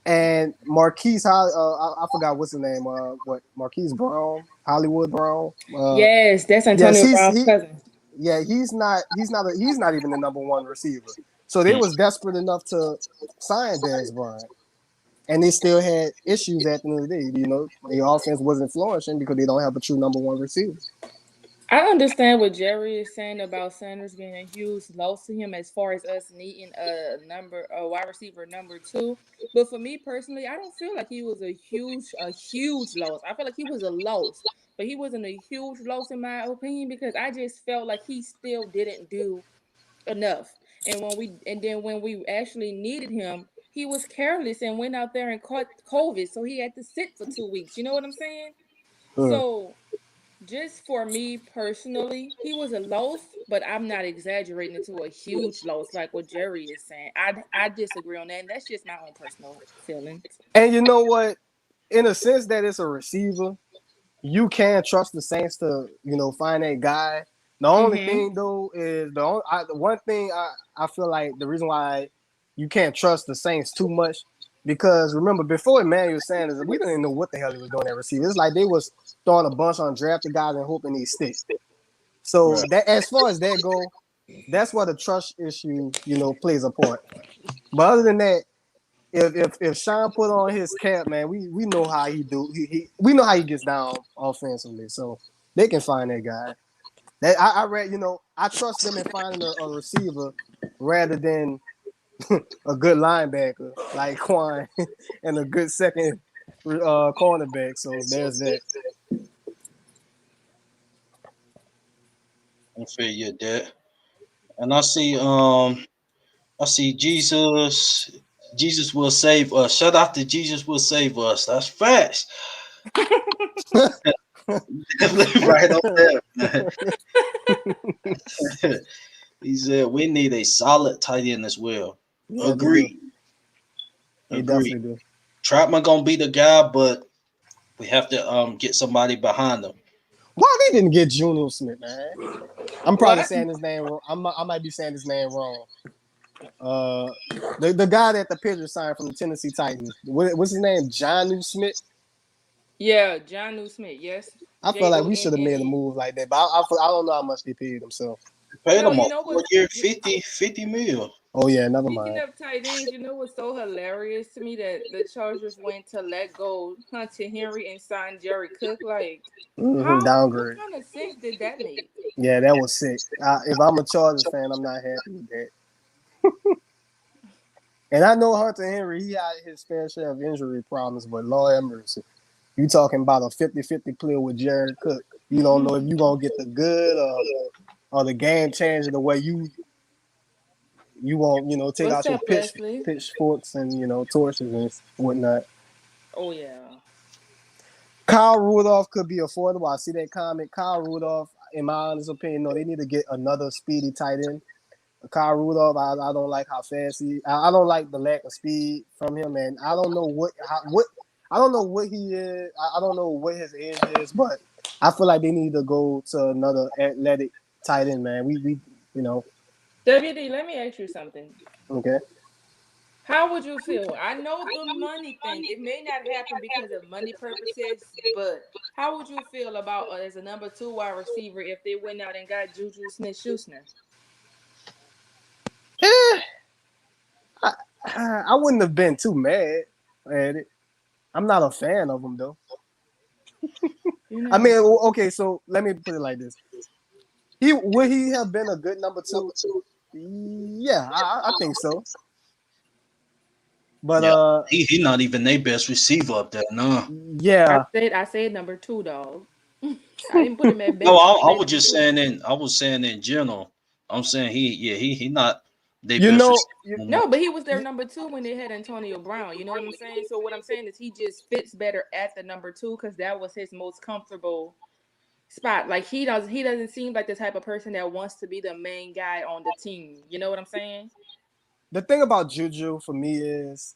And I forgot what's his name. What Marquise Brown, Hollywood Brown. Yes, that's Yes, Antonio Brown's cousin. yeah, he's not even the number one receiver. So they Hmm. was desperate enough to sign Dez Bryant, and they still had issues at the end of the day. The offense wasn't flourishing because they don't have a true number one receiver. I understand what Jerry is saying about Sanders being a huge loss to him as far as us needing a wide receiver number two. But for me personally, I don't feel like he was a huge loss. I feel like he was a loss, but he wasn't a huge loss in my opinion because I just felt like he still didn't do enough. And then when we actually needed him, he was careless and went out there and caught COVID, so he had to sit for 2 weeks. You know what I'm saying? Mm. So just for me personally, he was a loss, but I'm not exaggerating it to a huge loss like what Jerry is saying. I disagree on that, and that's just my own personal feelings. And you know what? In a sense that it's a receiver, you can trust the Saints to find that guy. The only Mm-hmm. thing though is the one thing I feel like the reason why you can't trust the Saints too much because remember before Emmanuel Sanders we didn't know what the hell he was doing at receiver. It's like they was throwing a bunch on drafted guys and hoping they stick. So Right. that as far as that go, that's where the trust issue plays a part. But other than that, if Sean put on his cap, man, we know how he do. We know how he gets down offensively, so they can find that guy. That I read, I trust them in finding a receiver rather than a good linebacker like Quan and a good second cornerback. So there's that. I feel you that. And I see Jesus will save us. Shout out to Jesus will save us. That's facts. Definitely right on there, man. He said we need a solid tight end as well. Yeah, they do. Agreed. They Agreed. definitely do. Trotman gonna be the guy, but we have to get somebody behind him. Why they didn't get Junior Smith, man? I'm probably What? saying his name wrong. I might be saying his name wrong. Uh, the guy that the Patriots signed from the Tennessee Titans. What's his name? John Smith. Yeah, John New Smith. Yes, I feel like we should have made a Jonnne. move like that, but I don't know how much they paid him. So, Paid Well, him a you know what? 4 year 50 mil. oh yeah, never Speaking mind. of tight ends, you know what's so hilarious to me that the Chargers went to let go Hunter Henry and sign Jerry Cook. Like, what Downgrade. kind of sense did that make? Yeah, that was sick. If I'm a Chargers fan, I'm not happy with that. And I know Hunter Henry, he had his fair share of injury problems, but Lord have mercy. You talking about a 50-50 player with Jared Cook. You don't know if you're going to get the good or the game changer the way you want, take What's out your up, Leslie? pitchforks and, torches and whatnot. Oh yeah. Kyle Rudolph could be affordable. I see that comment. Kyle Rudolph, in my honest opinion, no, they need to get another speedy tight end. Kyle Rudolph, I don't like how fast I don't like the lack of speed from him, and I don't know what I don't know what he is. I don't know what his age is, but I feel like they need to go to another athletic tight end, man. We you know, WD, let me ask you something. okay. How would you feel? I know the money thing. It may not happen because of money purposes, but how would you feel about as a number 2 wide receiver if they went out and got Juju Smith-Schuster? Eh, I, I wouldn't have been too mad at it. I'm not a fan of him though. You I know, mean, okay, so let me put it like this: would he have been a good number 2? Yeah, I think so. But Yeah, he not even their best receiver up there, no. yeah, I said number 2, dog. I didn't put him at No, best. I I said was number just 2. saying I was saying in general. I'm saying he not their you best know, receiver you, no more. No, but he was their you, number 2 when they had Antonio Brown. You know what I'm saying? So what I'm saying is he just fits better at the number 2 because that was his most comfortable spot. Like he doesn't seem like the type of person that wants to be the main guy on the team. You know what I'm saying? the thing about Juju for me is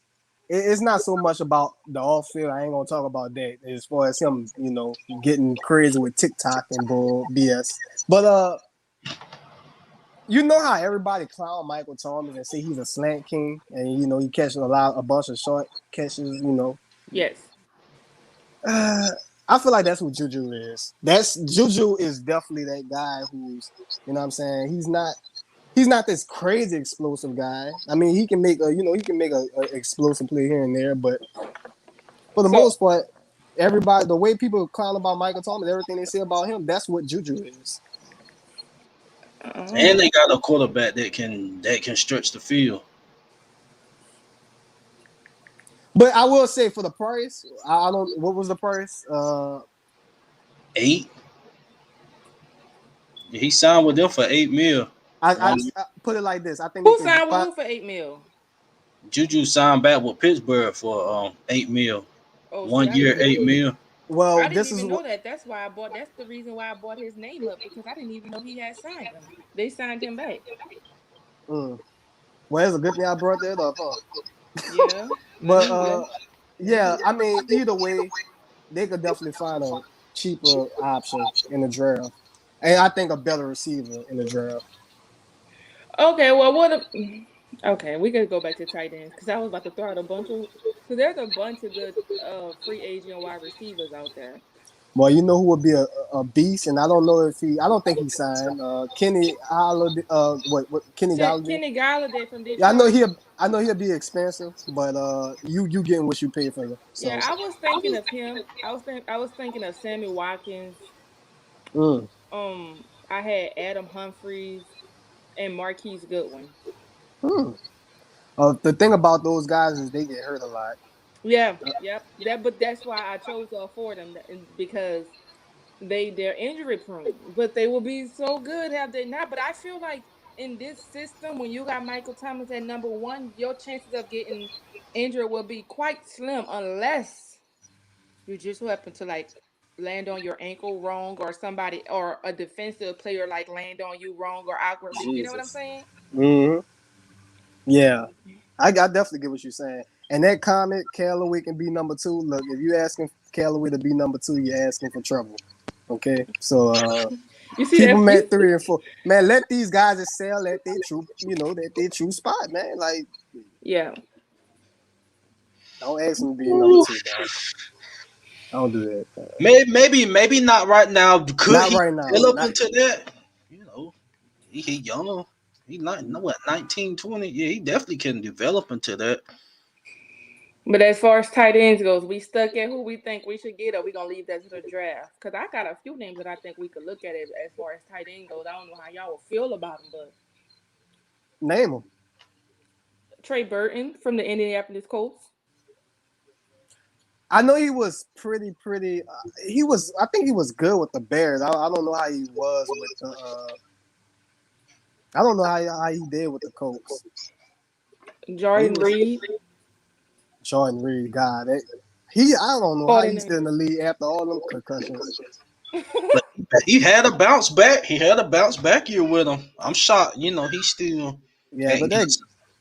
it's not so much about the off field. I ain't gonna talk about that as far as him, getting crazy with TikTok and bull BS. But you know how everybody clown Michael Thomas and say he's a slant king, and he catches a bunch of short catches. Yes. Uh, I feel like that's what Juju is. That's Juju is definitely that guy who's, what I'm saying, he's not this crazy explosive guy. I mean, he can make a explosive play here and there, but for the So most part, the way people clown about Michael Thomas, everything they say about him, that's what Juju is. And uh, they got a quarterback that can stretch the field. But I will say for the price, I don't. What was the price? 8. He signed with them for 8 mil. I 1 year. put it like this. I think they who can signed with find. who for 8 mil? Juju signed back with Pittsburgh for 8 mil. Oh, see, 1 year, 8 mil. Well, I didn't this is even know what. that. That's why I bought. That's the reason why I bought his name up because I didn't even know he had signed him. They signed him back. Mm, well, it's a good thing I brought that up, huh? Yeah. But Yeah. yeah, I mean, either way, they could definitely find a cheaper option in the draft, and I think a better receiver in the draft. Okay. Well, okay, we could go back to tight ends because I was about to throw out a bunch of. Because there's a bunch of good free agent wide receivers out there. Well, you know who would be a beast, and I don't know if I don't think he signed. Kenny Holiday, what Kenny Galladay? Kenny Galladay from Yeah, Detroit. I know he'll be expensive, but you getting what you pay for him. Yeah, So, I was thinking of him. I was thinking of Sammy Watkins. mm, I had Adam Humphries and Marquise Goodwin. mm. The thing about those guys is they get hurt a lot. Yeah, yep. But that's why I chose to afford them because they're injury prone. But they will be so good, have they not? But I feel like in this system, when you got Michael Thomas at number 1, your chances of getting injured will be quite slim unless you just happen to like land on your ankle wrong or somebody or a defensive player like land on you wrong or awkwardly. You know what I'm Jesus. saying? Hmm. Yeah, I definitely get what you're saying. And that comment, Callaway can be number 2. Look, if you asking Callaway to be number 2, you're asking for trouble. Okay, so You see keep that them you at 3 and 4. Man, let these guys excel at their true spot, man. Like, yeah. don't ask them to be number 2, man. I don't do that. Maybe not right now. Could Not he right now. develop Not into that? You know, he young. He not no what 19, 20. Yeah, he definitely can develop into that. But as far as tight ends goes, we stuck at who we think we should get, or we gonna leave that to the draft? Because I got a few names that I think we could look at it as far as tight end goes. I don't know how y'all will feel about them, but name them. Trey Burton from the Indianapolis Colts. I know he was pretty. He was. I think he was good with the Bears. I don't know how he was with the. I don't know how he did with the Colts. But he Jordan was Reed, Jordan Reed. God, I don't know how he's still in 49ers. the league after all them concussions. But he had a bounce back. He had a bounce back year with him. I'm shocked. He's still Yeah, but ain't got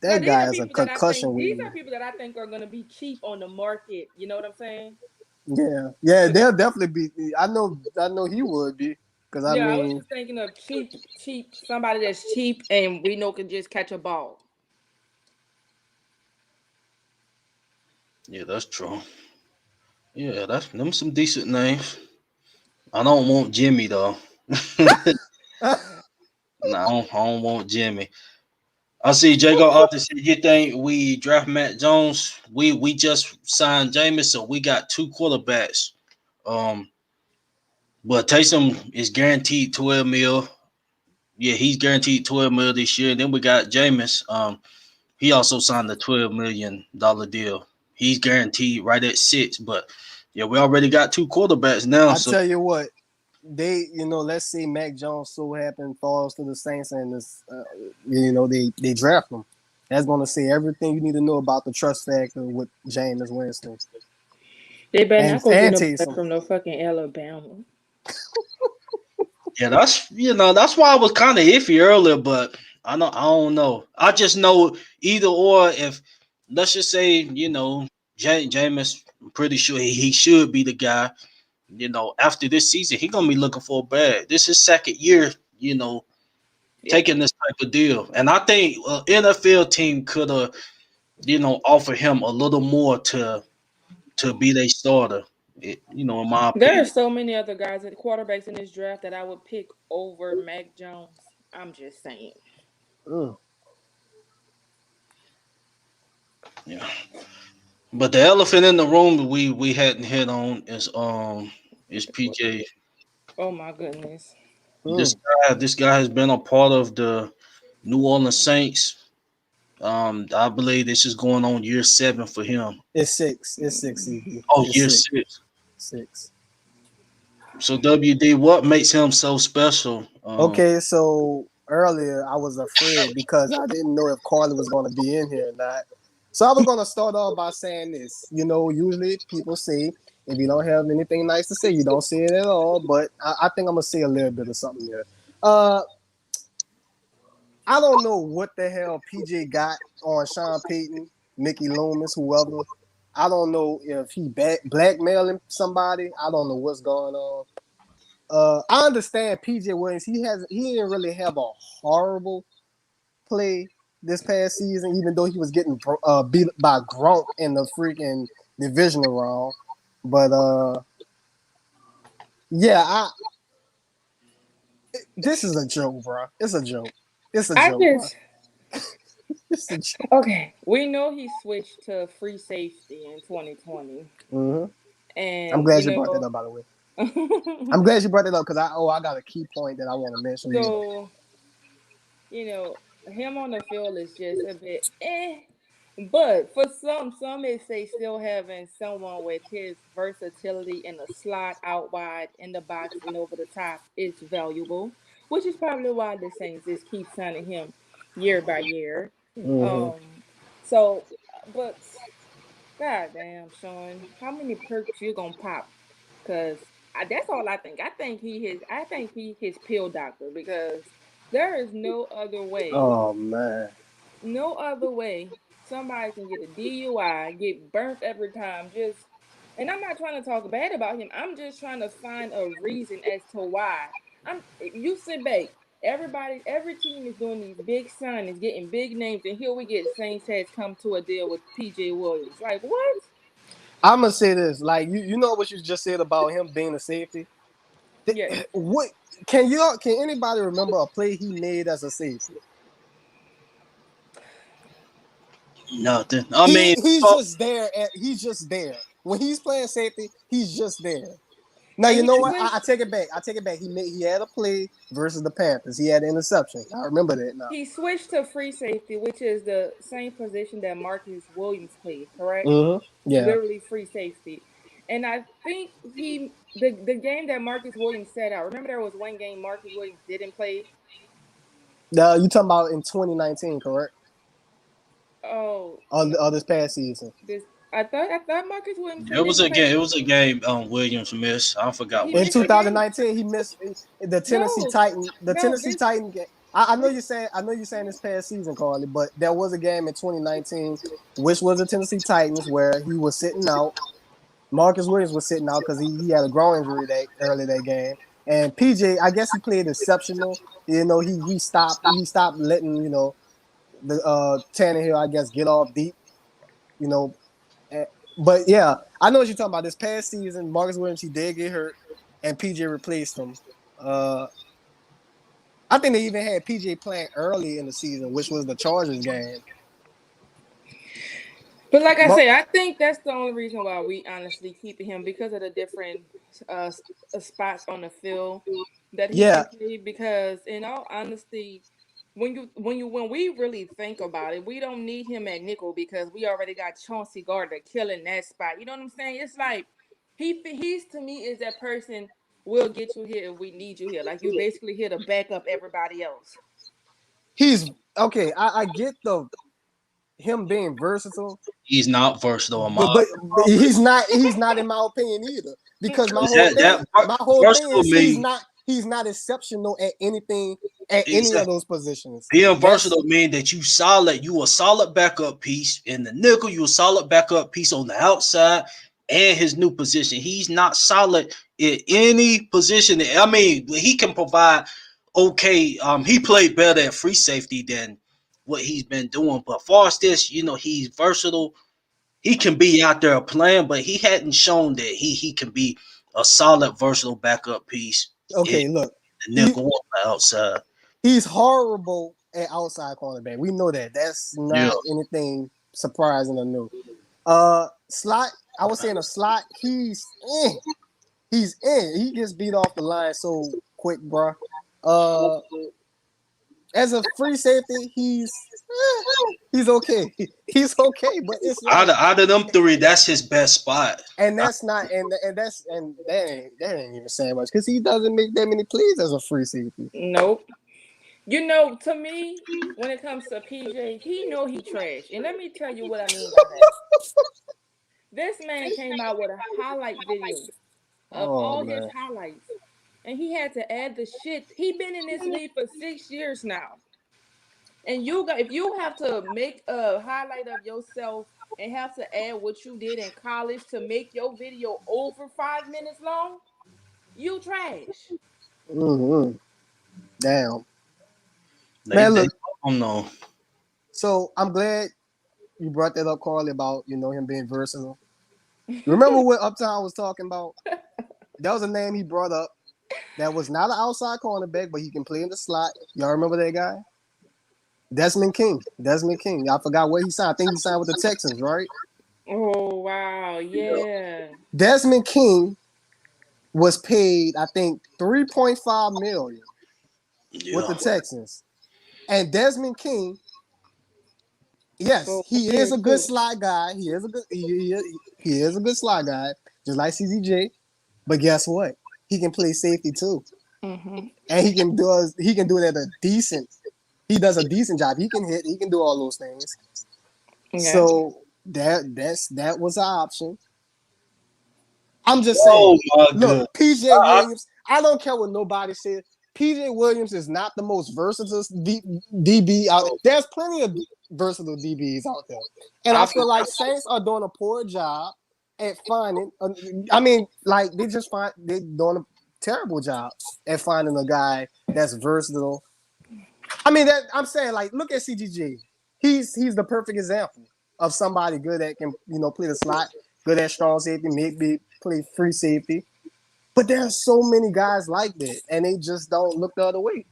Now that these guy are is a people that I think concussion these with. are people that I think are gonna be cheap on the market. You know what I'm saying? Yeah, they'll definitely be. I know he would be because I Yeah, I was mean, just thinking of cheap, somebody that's cheap and we know can just catch a ball. yeah, that's true. Yeah, that's them some decent names. I don't want Jimmy though. No, I don't want Jimmy. I see Jago Arthur said you think we draft Matt Jones. We just signed Jameis, so we got two quarterbacks. Um, but Taysom is guaranteed 12 mil. Yeah, he's guaranteed 12 mil this year. And then we got Jameis. He also signed a $12 million deal. He's guaranteed right at 6. But yeah, we already got two quarterbacks now. I So tell you what, let's say Mac Jones so happen falls to the Saints and they draft him. That's going to say everything you need to know about the trust factor with Jameis Winston They better and not go get and nobody Taysom. from no fucking Alabama. yeah, that's why I was kind of iffy earlier. But I don't know. I just know either or. If let's just say Jameis, I'm pretty sure he should be the guy. After this season, he gonna be looking for a bag. This is second year. Yeah. Taking this type of deal, and I think NFL team could have offer him a little more to be their starter. In my There are opinion. so many other guys at quarterbacks in this draft that I would pick over Mac Jones. I'm just saying. Mm. Yeah. But the elephant in the room we hadn't hit on is PJ. Oh my goodness. This Mm. guy has been a part of the New Orleans Saints. I believe this is going on year 7 for him. It's six. It's six. CB. Oh, It's year six. 6. Six. So WD, what makes him so special? Okay, so earlier I was afraid because I didn't know if Carly was going to be in here or not. So I was going to start off by saying this. Usually people say if you don't have anything nice to say, you don't say it at all. But I think I'm going to say a little bit of something here. Uh, I don't know what the hell PJ got on Sean Payton, Mickey Loomis, whoever. I don't know if he blackmailing somebody. I don't know what's going on. I understand PJ Williams. He didn't really have a horrible play this past season, even though he was getting beat by Gronk in the freaking divisional round. But yeah, this is a joke, bro. It's a joke. It's a I joke, bro. just It's a joke. okay. We know he switched to free safety in 2020, Mm-hmm. I'm and glad you brought that up, by the way. I'm glad you brought that up because I got a key point that I want to mention here. so him on the field is just a bit eh. But for some may say still having someone with his versatility in the slot, out wide, in the box, and over the top is valuable, which is probably why the Saints just keep signing him year by year. Mm-hmm. Um, so, but god damn, Sean, how many perks you gonna pop? Cause that's all I think. I think he his pill doctor because there is Oh man. no other way somebody can get a DUI, get burnt every time. And I'm not trying to talk bad about him. I'm just trying to find a reason as to why. You sit back. Every team is doing these big signings, getting big names, and here we get Saints has come to a deal with PJ Williams. Like what? I'm gonna say this, like you know what you just said about him being a safety. Yes. What can anybody remember a play he made as a safety? Nothing. I He mean, he's just there. He's just there when he's playing safety. He's just there. Now And you he know what? I switched take it back. I take it back. He had a play versus the Panthers. He had an interception. I remember that now. he switched to free safety, which is the same position that Marcus Williams played, correct? Mm-hmm. Yeah. Literally free safety. And I think the game that Marcus Williams set out. Remember there was one game Marcus Williams didn't play. Now you talking about in 2019, correct? Oh Or no, this past season. this I thought Marcus It Williamson was didn't a game. play. It was a game. Williams missed. I forgot He what In missed the game. game. 2019, he missed the Tennessee No, Titan. The no, Tennessee this Titan game. I know you're saying this past season, Carly, but there was a game in 2019, which was the Tennessee Titans, where he was sitting out. Marcus Williams was sitting out because he had a groin injury that early that game. And PJ, I guess he played exceptional. You know, he stopped letting, the Tannehill, I guess, get off deep, you know. Eh, But yeah, I know what you're talking about. This past season, Marcus Williams, he did get hurt, and PJ replaced him. Uh, I think they even had PJ playing early in the season, which was the Chargers game. But like I Mar- say, I think that's the only reason why we honestly keep him because of the different uh, spots on the field that he yeah, can play. Because in all honesty, when we really think about it, we don't need him at nickel because we already got Chauncey Gardner killing that spot. You know what I'm saying? It's like he's to me is that person. We'll get you here if we need you here. Like you basically here to back up everybody else. he's okay. I get the him being versatile, He's not versatile in my but he's not in my opinion either. Because my whole that thing that my whole thing versatile is he's mean not he's not exceptional at anything at any of exactly. those positions. Being That's versatile mean that you a solid backup piece in the nickel, you a solid backup piece on the outside, and his new position. He's not solid in any position. I mean, he can provide okay. He played better at free safety than what he's been doing. But far as this, he's versatile. He can be out there playing, but he hadn't shown that he can be a solid, versatile backup piece in okay. Look, the he nickel on the outside. he's horrible at outside cornerback. We know that. That's Yeah. not anything surprising or new. Slot. I was saying a slot. In. He's in. He gets beat off the line so quick, bro. Uh, as a free safety, he's okay. He's okay, but it's Out like, of, out of them three, that's his best spot. and that's not, and that ain't even saying much because he doesn't make that many plays as a free safety. Nope. You know, to me, when it comes to PJ, he know he trash. And let me tell you what I mean by that. This man came out with a highlight video of Oh all his man, highlights. And he had to add the shit. He been in this league for 6 years now. And if you have to make a highlight of yourself and have to add what you did in college to make your video over 5 minutes long, you trash. mm-hmm. Damn, They man. they Look, don't know. so I'm glad you brought that up, Carly, about him being versatile. Remember what Uptown was talking about? That was a name he brought up. That was not an outside cornerback, but he can play in the slot. Y'all remember that guy? Desmond King. Desmond King. I forgot where he signed. I think he signed with the Texans, right? Oh wow, yeah. Desmond King was paid, I think, 3.5 million with Yeah. the Texans. And Desmond King, yes, So he is here a good too. slot guy. He is a good slot guy, just like CZJ. But guess what? He can play safety too. Mm-hmm. And he can do it at a decent. He does a decent job. He can hit. He can do all those things. Yeah. So that was an option. I'm just Oh saying. my Look, god. PJ I, Williams. I don't care what nobody says. PJ Williams is not the most versatile DB out there. There's plenty of versatile DBs out there, and I I, feel like Saints are doing a poor job at finding. I mean, like they're doing a terrible job at finding a guy that's versatile. I mean, that I'm saying, like, look at CGG. He's the perfect example of somebody good that can play the slot, good at strong safety, maybe play free safety. But there are so many guys like that, and they just don't look the other way.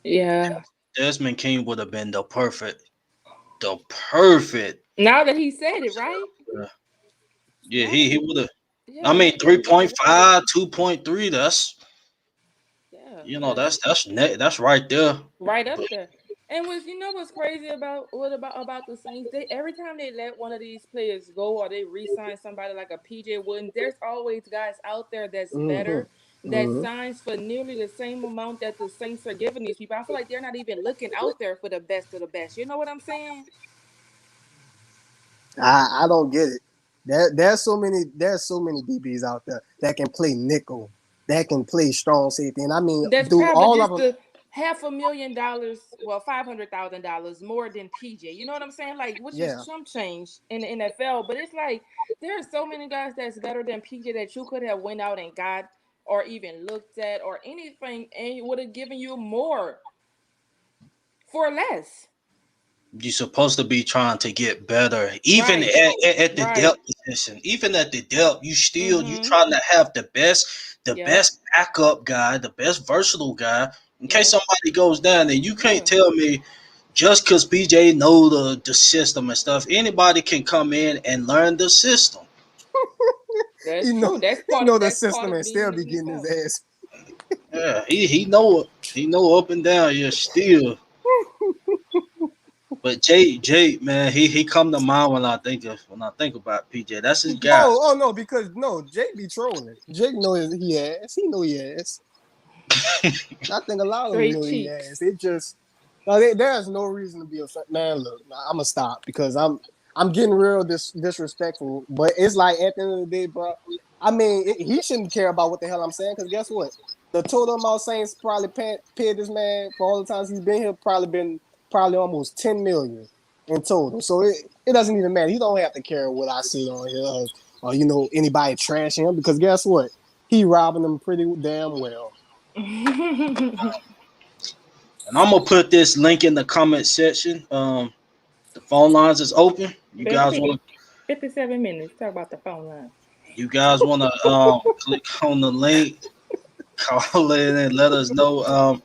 Yeah. Desmond King would have been the perfect. Now that he said it, right? uh, Yeah, Now that he would have. yeah, I now mean, that three he said point it, right? five, 2.3. Yeah, That's right there. right up there. And what's crazy about the Saints? They every time they let one of these players go or they re-sign somebody like a PJ Wooden, there's always guys out there that's Mm-hmm. better that Mm-hmm. signs for nearly the same amount that the Saints are giving these people. I feel like they're not even looking out there for the best of the best. You know what I'm saying? I don't get it. There's so many DBs out there that can play nickel, that can play strong safety, and I mean, That's do probably all of just them. the $500,000, well, $500,000 more than PJ. You know what I'm saying? Like, which is Yeah, chump change in the NFL. But it's like there are so many guys that's better than PJ that you could have went out and got or even looked at or anything, and it would have given you more for less. You're supposed to be trying to get better, even Right. at the Right. depth position. Even at the depth, you Mm-hmm. trying to have the Yep. best backup guy, the best versatile guy in case Yep. somebody goes down. And you can't Yeah. tell me just because PJ know the system and stuff, anybody can come in and learn the system. That's he know true. That's he part know of the that's part system of and being still in the be getting his NFL. ass. Yeah, he know it. He know up and down. Yeah, still. But Jay, man, he come to mind when I think about PJ. That's his guy. Oh no, because no, Jake be trolling. Jake know he ass. He know he ass. I think a lot of them Straight know he ass. cheeks. It just there's no reason to be offended. Man, look, I'm gonna stop because I'm getting real disrespectful. But it's like at the end of the day, bro. I mean, he shouldn't care about what the hell I'm saying because guess what? The total amount Saints probably paid this man for all the times he's been here probably almost 10 million in total. So it doesn't even matter. He don't have to care what I see on here or anybody trashing him because guess what? He robbing them pretty damn well. And I'm gonna put this link in the comment section. The phone lines is open. Been 57 minutes. Talk about the phone line. You guys wanna click on the link, call in and let us know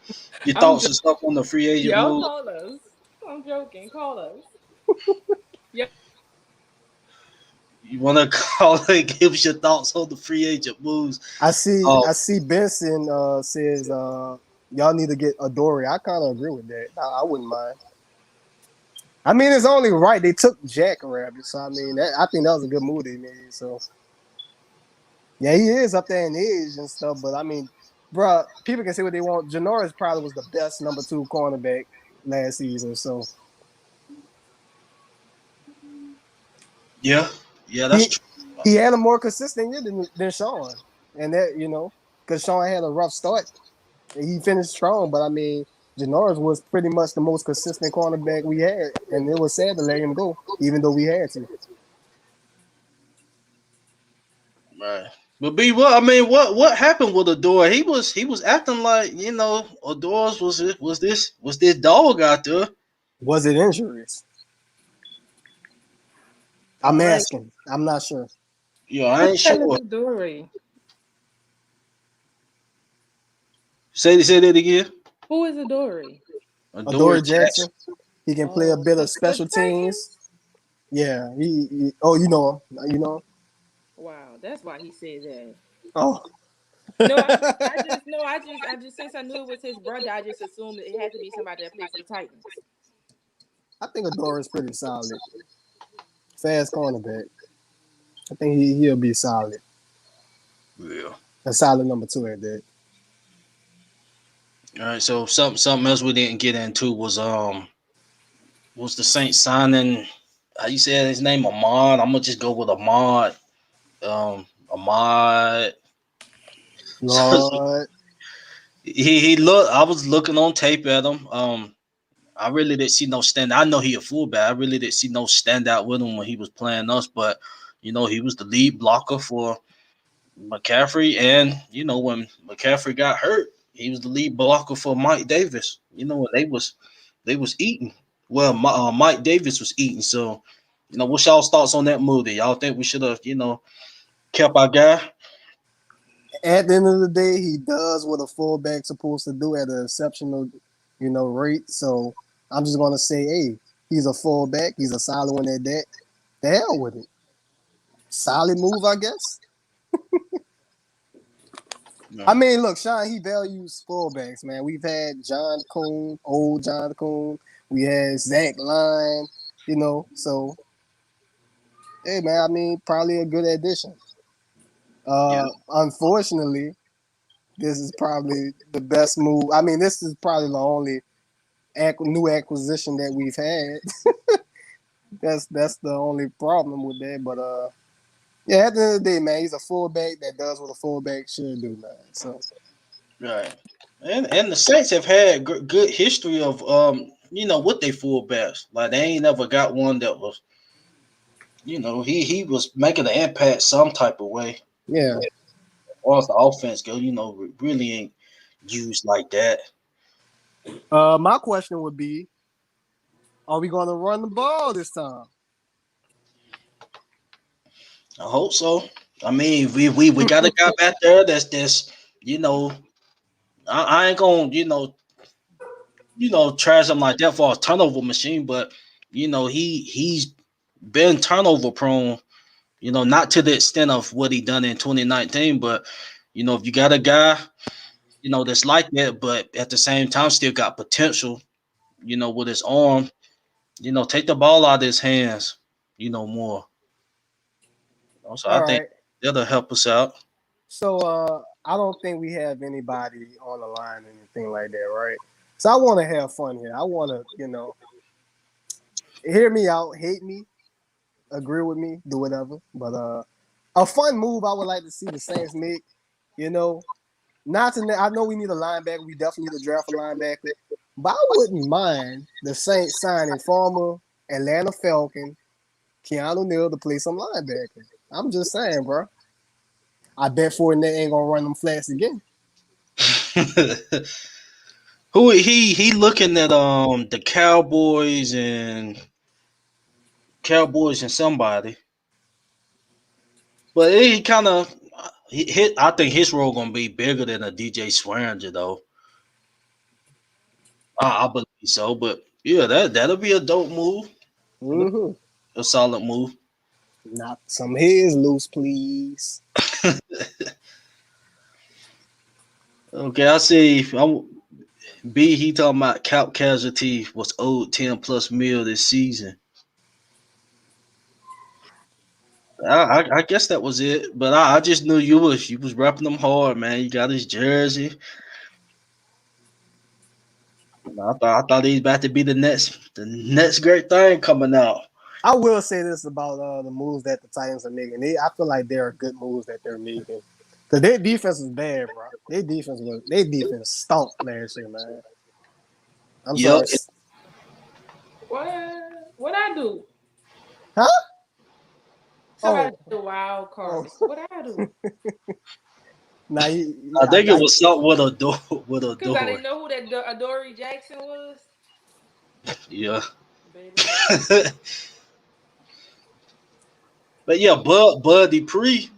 your I'm thoughts just and stuff on the free agent y'all move. call us. I'm joking. Call us. Yeah. You wanna call and give us your thoughts on the free agent moves. Uh, I see Benson says y'all need to get Adore. I kind of agree with that. I wouldn't mind. I mean, it's only right they took Jack Rabbit, so I mean, I think that was a good move they made. So yeah, he is up there in age and stuff, but I mean, bruh, people can say what they want. Janoris probably was the best number 2 cornerback last season, so yeah, yeah, that's he true. he had a more consistent year than Sean, and that because Sean had a rough start. He finished strong, but I mean, Janoris was pretty much the most consistent cornerback we had, and it was sad to let him go, even though we had to. Right. But B, what I mean, what happened with Adore? He was acting like Adore's was this dog out there. Was it injuries? I'm I ain't, asking. I'm not sure. I Who ain't the hell is sure. Adore? Say that again. Who is Adore? Adore Adoree Jackson. Jackson, he can play a Oh, bit of the special Titan. teams. Yeah, oh, you know him. You know him? Wow, that's why he said that. Oh. No, I just since I knew it was his brother, I just assumed it had to be somebody that played for the Titans. I think Adore is pretty solid. Fast cornerback. I think he'll be solid. Yeah. A solid number 2 at that. All right. So something else we didn't get into was the Saints signing. How you say his name? Ahmad. I'm gonna just go with Ahmad. Ahmad. So Lord. he look. I was looking on tape at him. I really didn't see no stand. I know he a fullback. I really didn't see no standout with him when he was playing us, but he was the lead blocker for McCaffrey, and when McCaffrey got hurt, he was the lead blocker for Mike Davis. When they was eating. Well, Mike Davis was eating. So, what's y'all's thoughts on that move? Do y'all think we should have kept our guy? At the end of the day, he does what a fullback's supposed to do at an exceptional, rate. So I'm just gonna say, hey, he's a fullback. He's a solid one at that. The hell with it. Solid move, I guess. I No. mean, look, Sean, he values fullbacks, man. We've had John Coon, old John Coon. We had Zach Line, So, hey, man, I mean, probably a good addition. Yeah. Unfortunately, this is probably the best move. I mean, this is probably the only new acquisition that we've had. That's the only problem with that. But yeah, at the end of the day, man, he's a fullback that does what a fullback should do, man. So Right. And the Saints have had good history of with their fullbacks. Like they ain't never got one that was he was making an impact some type of way. yeah. But as far as the offense go, really ain't used like that. My question would be, are we going to run the ball this time? I hope so. I mean, we got a guy back there that's you know I ain't gonna trash him like that for a turnover machine, but he's been turnover prone. Not to the extent of what he done in 2019, but if you got a guy that's like that, but at the same time still got potential, with his arm, take the ball out of his hands, more. So I All think right. that'll help us out. So I don't think we have anybody on the line or anything like that, right? So I want to have fun here. I want to, hear me out, hate me, agree with me, do whatever. But a fun move I would like to see the Saints make, you know, not to. I know we need a linebacker. We definitely need to draft a linebacker. But I wouldn't mind the Saints signing former Atlanta Falcon Keanu Neal to play some linebacker. I'm just saying, bro. I bet Fournette ain't gonna run them flats again. Who he looking at the Cowboys and somebody, but he kind of hit. I think his role gonna be bigger than a DJ Swearinger though. I believe so, but yeah, that'll be a dope move. It'll Mm-hmm. be a solid move. Knock some heads loose, please. Okay, I see. B he talking about cap casualty was owed 10+ mil this season. I guess that was it, but I just knew you was repping them hard, man. You got his jersey. I thought he's about to be the next great thing coming out. I will say this about the moves that the Titans are making. I feel like there are good moves that they're making. Cause their defense was bad, bro. Their defense stunk last year, man. I'm Yep. sorry. What I do? Huh? Somebody Oh, did the wild oh. card. What I do? Now I think it was something with a door with a Cause I door. didn't know who that Adoree Jackson was. Yeah. Baby, look. But yeah, Bud Dupree,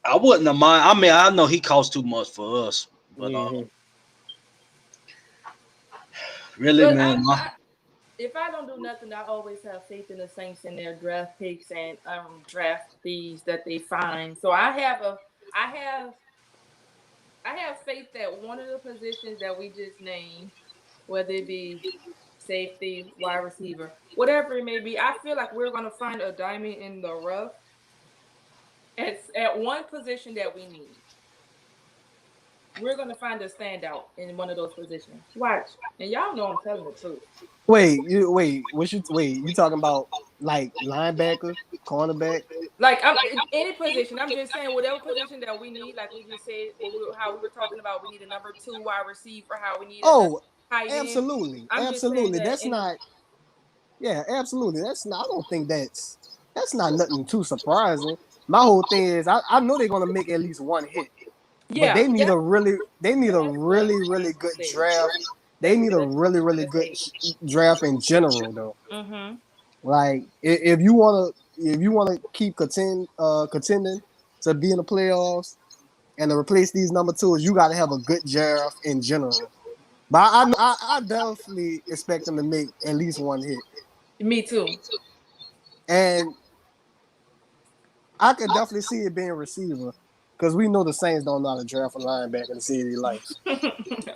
I wouldn't have mind. I mean, I know he costs too much for us, but Mhm. really, But man, if I don't do nothing, I always have faith in the Saints and their draft picks and draft these that they find. So I have I have faith that one of the positions that we just named, whether it be safety, wide receiver, whatever it may be, I feel like we're gonna find a diamond in the rough at one position that we need. We're gonna find a standout in one of those positions. Watch, and y'all know I'm telling the truth. Wait, you talking about like linebacker, cornerback? Like I'm in any position. I'm just saying whatever position that we need. Like we just said, how we were talking about, we need a number two wide receiver. How we need another Oh, tight end. absolutely. I'm just saying Absolutely. that That's not Yeah, absolutely. That's not. I don't think that's not nothing too surprising. My whole thing is, I know they're gonna make at least one hit, but yeah, yeah. they need a That's what really I good said. draft. They need a really good draft in general, though. Mm-hmm. Like if you wanna keep contending to be in the playoffs and to replace these number twos, you got to have a good draft in general. But I definitely expect them to make at least one hit. Me too. And I could definitely see it being receiver because we know the Saints don't know how to draft a linebacker to save their life.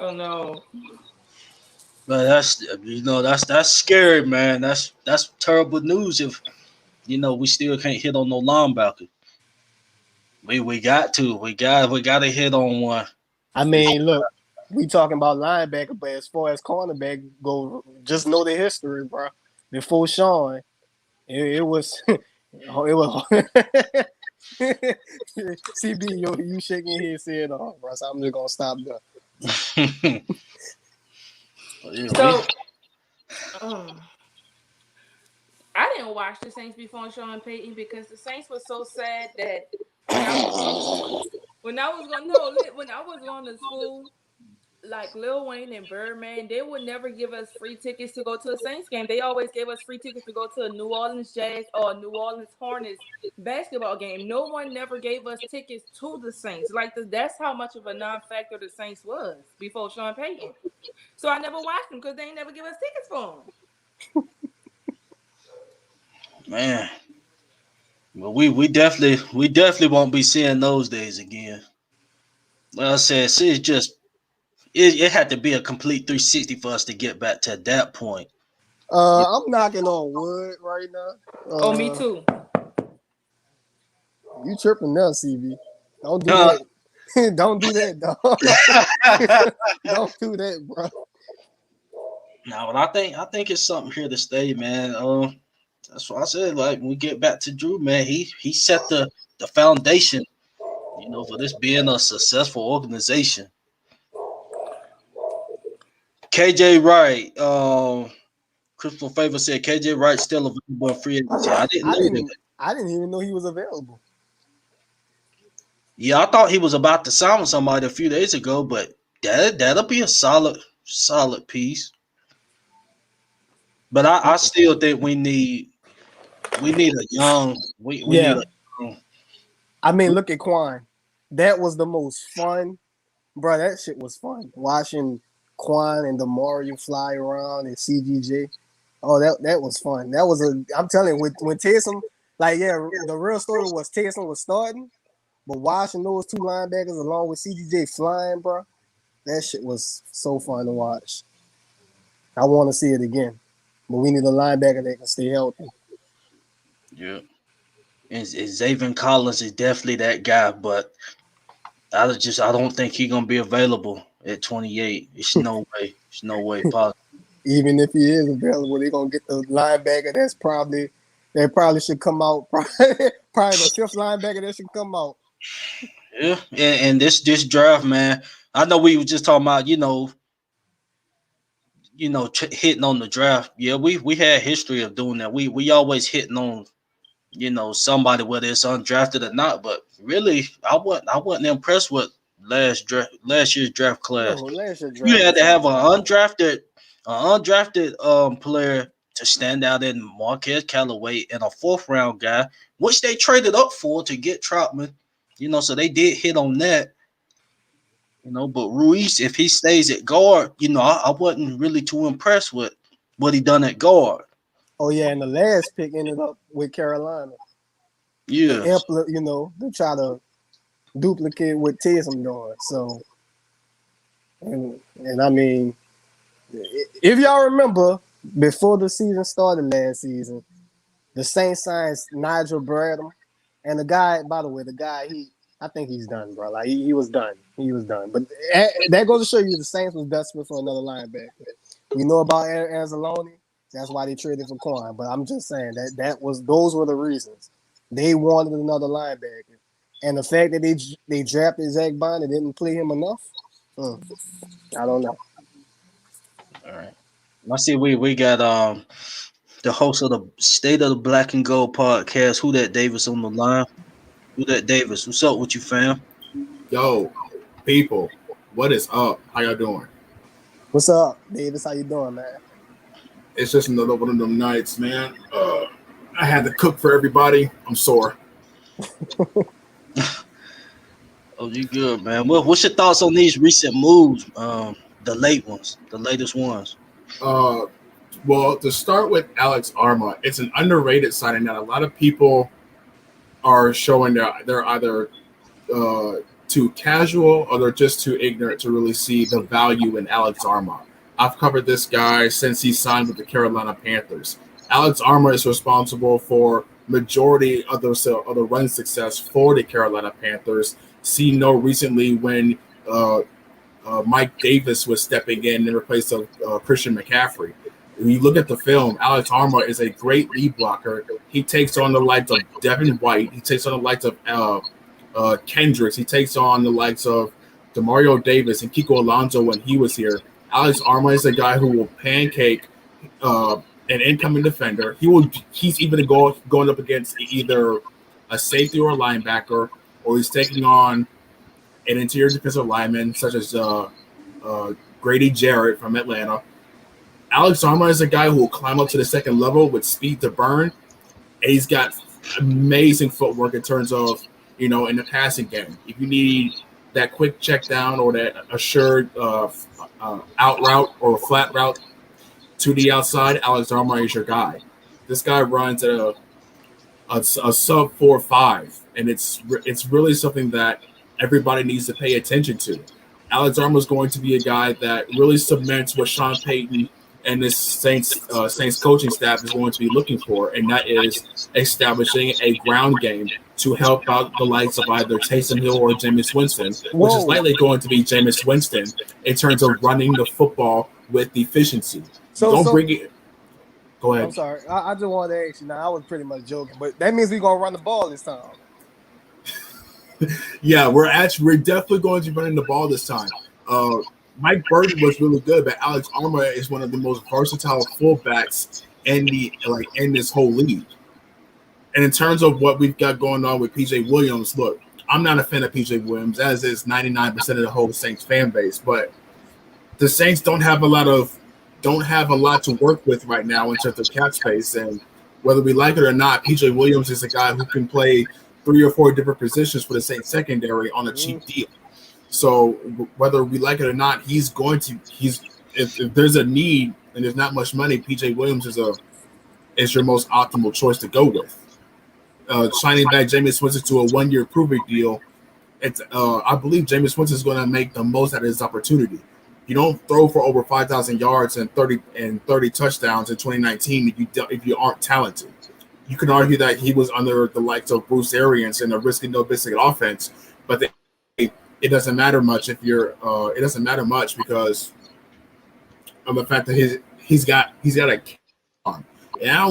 Oh no. but that's scary, man. That's terrible news if we still can't hit on no linebacker. We got to hit on one. I mean, look, we talking about linebacker, but as far as cornerback go, just know the history, bro. before Sean, it was it was CB, you shaking your head saying, "Oh, Russ, I'm just gonna stop there." So, um, I didn't watch the Saints before Sean Payton because the Saints were so sad that when I when I was going no when I was going to school, like Lil Wayne and Birdman, they would never give us free tickets to go to a Saints game. They always gave us free tickets to go to a New Orleans Jazz or a New Orleans Hornets basketball game. No one never gave us tickets to the Saints. That's how much of a non-factor the Saints was before Sean Payton. So I never watched them because they ain't never give us tickets for them. Man, well, we definitely won't be seeing those days again. Like I said, it's just it had to be a complete 360 for us to get back to that point. I'm knocking on wood right now. Oh, me too. You tripping now, CB? Don't do Uh, that. Don't do that, dog. Don't do that, bro. No, but I think it's something here to stay, man. That's what I said. Like when we get back to Drew, man, he set the foundation, for this being a successful organization. KJ Wright, Crystal Favor said KJ Wright still available in free agency. I didn't know that. I didn't even know he was available. Yeah, I thought he was about to sign with somebody a few days ago, but that'll be a solid piece. But I still think we need a young we need Yeah. a young. I mean, look at Quan. That was the most fun, bro. That shit was fun. Watching Quan and Demarion fly around and CGJ. Oh, that was fun. That was I'm telling you, when Taysom, the real story was Taysom was starting, but watching those two linebackers along with CGJ flying, bro, that shit was so fun to watch. I want to see it again, but we need a linebacker that can stay healthy. Yeah. And Xavier Collins is definitely that guy, but I don't think he's gonna be available at 28. It's no way. It's no way possible. Even if he is available, they're gonna get the linebacker that probably should come out. Probably the fifth linebacker that should come out. Yeah, and this draft, man. I know we were just talking about, hitting on the draft. Yeah, we had history of doing that. We always hitting on, somebody whether it's undrafted or not. But really, I wasn't impressed with last year's draft class. No, last year draft You had to have was an undrafted player to stand out in Marquez Callaway and a fourth round guy, which they traded up for to get Troutman. So they did hit on that. But Ruiz, if he stays at guard, I wasn't really too impressed with what he done at guard. Oh yeah, and the last pick ended up with Carolina. Yeah. They try to duplicate what Taysom doing. So, and I mean, if y'all remember, before the season started last season, the Saints signed Nigel Bradham, and the guy, by the way, I think he's done, bro. Like he was done. He was done. But that goes to show you the Saints was desperate for another linebacker. We know about Anzalone. That's why they traded for Quan. But I'm just saying those were the reasons. They wanted another linebacker. And the fact that they drafted Zach Bond and didn't play him enough, I don't know. All right. I see we got the host of the State of the Black and Gold podcast, Who That Davis on the line. Who That Davis? What's up with you, fam? Yo, people, what is up? How y'all doing? What's up, Davis? How you doing, man? It's just another one of them nights, man. I had to cook for everybody. I'm sore. Oh, you good, man. What's your thoughts on these recent moves? The latest ones. Well, to start with Alex Arma, it's an underrated signing that a lot of people are showing they're either too casual or they're just too ignorant to really see the value in Alex Arma. I've covered this guy since he signed with the Carolina Panthers. Alex Arma is responsible for majority of the run success for the Carolina Panthers. Recently when Mike Davis was stepping in replace of Christian McCaffrey. When you look at the film, Alex Armour is a great lead blocker. He takes on the likes of Devin White. He takes on the likes of Kendricks. He takes on the likes of Demario Davis and Kiko Alonso when he was here. Alex Armour is a guy who will pancake an incoming defender. He's even going up against either a safety or a linebacker, or he's taking on an interior defensive lineman such as Grady Jarrett from Atlanta. Alex Armour is a guy who will climb up to the second level with speed to burn, and he's got amazing footwork in terms of, in the passing game. If you need that quick check down or that assured out route or flat route to the outside, Alex Armour is your guy. This guy runs at a sub 4.5, and it's really something that everybody needs to pay attention to. Alex Armour is going to be a guy that really cements what Sean Payton and this Saints coaching staff is going to be looking for, and that is establishing a ground game to help out the likes of either Taysom Hill or Jameis Winston, which is likely going to be Jameis Winston in terms of running the football with efficiency. Bring it. Go ahead. I'm sorry. I just wanted to ask you. Now, I was pretty much joking, but that means we're going to run the ball this time. Yeah, we're definitely going to be running the ball this time. Mike Burton was really good, but Alex Armour is one of the most versatile fullbacks in this whole league. And in terms of what we've got going on with PJ Williams, look, I'm not a fan of PJ Williams, as is 99% of the whole Saints fan base, but the Saints don't have a lot to work with right now in terms of cap space. And whether we like it or not, PJ Williams is a guy who can play 3 or 4 different positions for the Saints secondary on a cheap deal. So whether we like it or not, if there's a need and there's not much money, PJ Williams is your most optimal choice to go with. Signing back Jameis Winston to a 1-year prove-it deal, I believe Jameis Winston is going to make the most out of his opportunity. You don't throw for over 5,000 yards and 30 touchdowns in 2019 if you aren't talented. You can argue that he was under the likes of Bruce Arians in a risky no biscuit offense, but it doesn't matter much if you're. It doesn't matter much because of the fact that he's got a arm. And I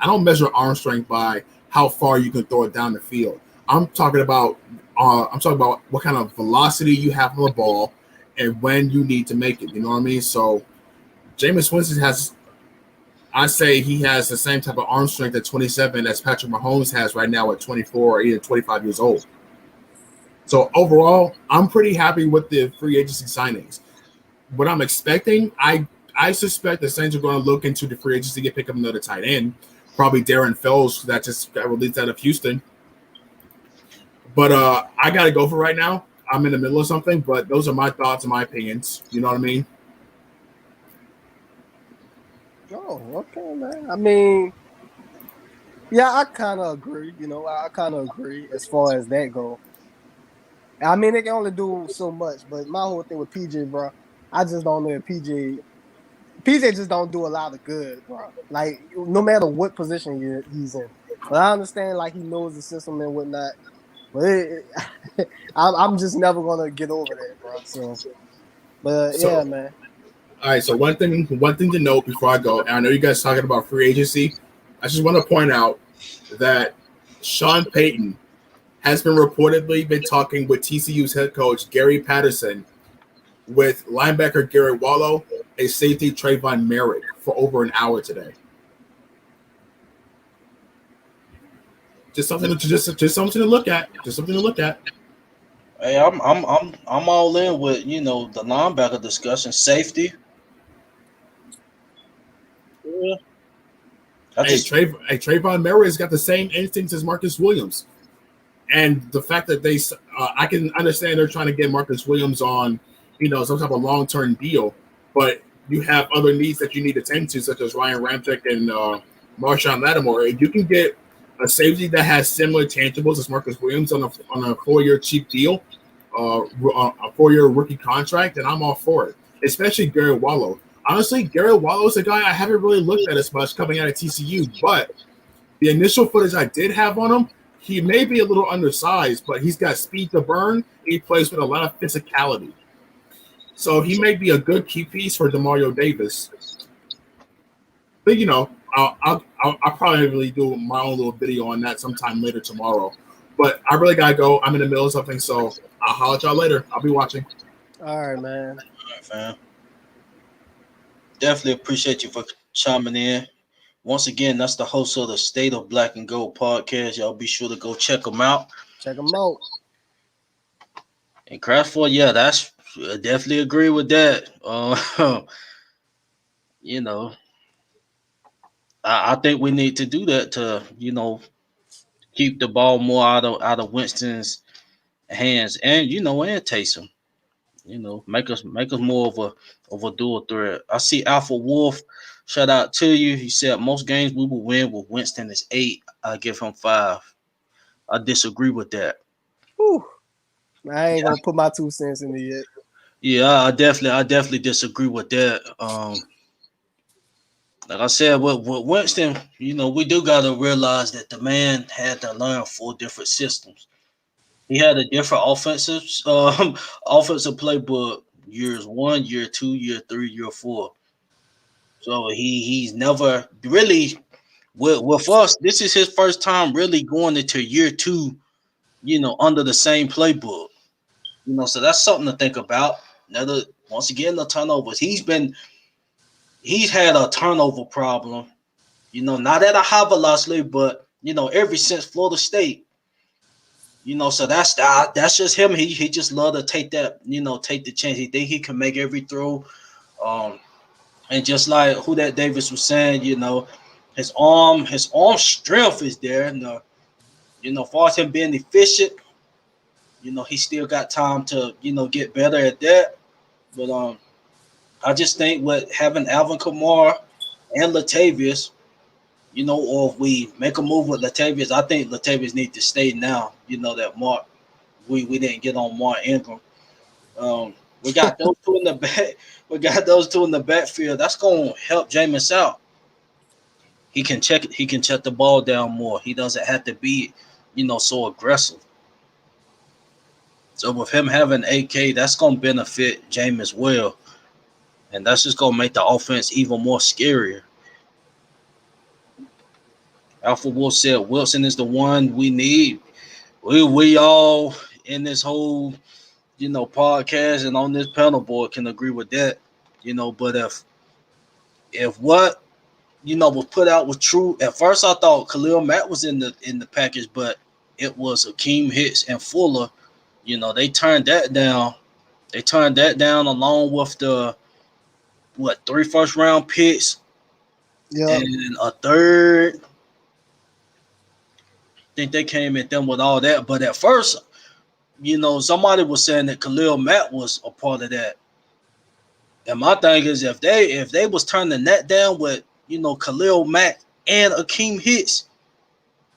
don't measure arm strength by how far you can throw it down the field. I'm talking about what kind of velocity you have on the ball and when you need to make it. You know what I mean? So Jameis Winston he has the same type of arm strength at 27 as Patrick Mahomes has right now at 24 or even 25 years old. So overall, I'm pretty happy with the free agency signings. What I'm expecting, I suspect the Saints are going to look into the free agency to pick up another tight end, probably Darren Fells that just got released out of Houston. But I got to go for right now. I'm in the middle of something, but those are my thoughts and my opinions. You know what I mean? Oh, okay, man. I mean, yeah, I kind of agree. I kind of agree as far as that goes. I mean, they can only do so much, but my whole thing with PJ, bro, I just don't know if PJ just don't do a lot of good, bro. Like, no matter what position he's in. But I understand, like, he knows the system and whatnot. But I'm just never gonna get over that, bro. So, yeah, man. All right. So one thing to note before I go, and I know you guys talking about free agency. I just want to point out that Sean Payton has been reportedly talking with TCU's head coach Gary Patterson, with linebacker Garrett Wallow, a safety Trayvon Merrick for over an hour today. Just something to look at. Just something to look at. Hey, I'm all in with the linebacker discussion. Safety. Yeah. Trayvon Merrick has got the same instincts as Marcus Williams. And the fact that I can understand they're trying to get Marcus Williams on, some type of long-term deal, but you have other needs that you need to tend to, such as Ryan Ramczyk and Marshawn Lattimore. If you can get a safety that has similar tangibles as Marcus Williams on a 4-year cheap deal, a 4-year rookie contract, then I'm all for it. Especially Garrett Wallow. Honestly, Garrett Wallow is a guy I haven't really looked at as much coming out of TCU, but the initial footage I did have on him, he may be a little undersized, but he's got speed to burn. He plays with a lot of physicality. So he may be a good key piece for Demario Davis. But I'll probably do my own little video on that sometime later tomorrow. But I really gotta go. I'm in the middle of something, so I'll holler at y'all later. I'll be watching. All right, man. All right, fam. Definitely appreciate you for chiming in. Once again, that's the host of the State of Black and Gold podcast. Y'all be sure to go check them out. Check them out. And Craftford, yeah, that's I definitely agree with that. You know, I think we need to do that to keep the ball more out of Winston's hands, and and Taysom. Make us more of a dual threat. I see Alpha Wolf. Shout out to you. He said most games we will win with Winston is 8. I give him 5. I disagree with that. Whew. I ain't gonna put my 2 cents in it yet. Yeah, I definitely disagree with that. Like I said, with Winston, we do gotta realize that the man had to learn 4 different systems. He had a different offensive playbook years 1, year 2, year 3, year 4. So he's never really with us. This is his first time really going into year 2, under the same playbook. So that's something to think about. Another once again the turnovers. He's had a turnover problem. Not at a high velocity, but ever since Florida State. So that's just him. He just love to take that, take the chance. He think he can make every throw. And just like who that Davis was saying, his arm strength is there. And far as him being efficient, he still got time to, get better at that. But I just think with having Alvin Kamara and Latavius, or if we make a move with Latavius, I think Latavius needs to stay now. That Mark, we didn't get on Mark Ingram. We got those two in the back. We got those two in the backfield. That's gonna help Jameis out. He can check it. He can check the ball down more. He doesn't have to be, so aggressive. So with him having AK, that's gonna benefit Jameis well, and that's just gonna make the offense even more scarier. Alpha Wolf said Wilson is the one we need. We all in this whole podcast and on this panel board can agree with that. But if what was put out was true, at first I thought Khalil Mack was in the package, but it was Akeem Hicks and Fuller. They turned that down. They turned that down along with the 3 first-round picks Yep. and a third. I think they came at them with all that. But at first, somebody was saying that Khalil Mack was a part of that. And my thing is, if they was turning that down with Khalil Mack and Akeem Hicks,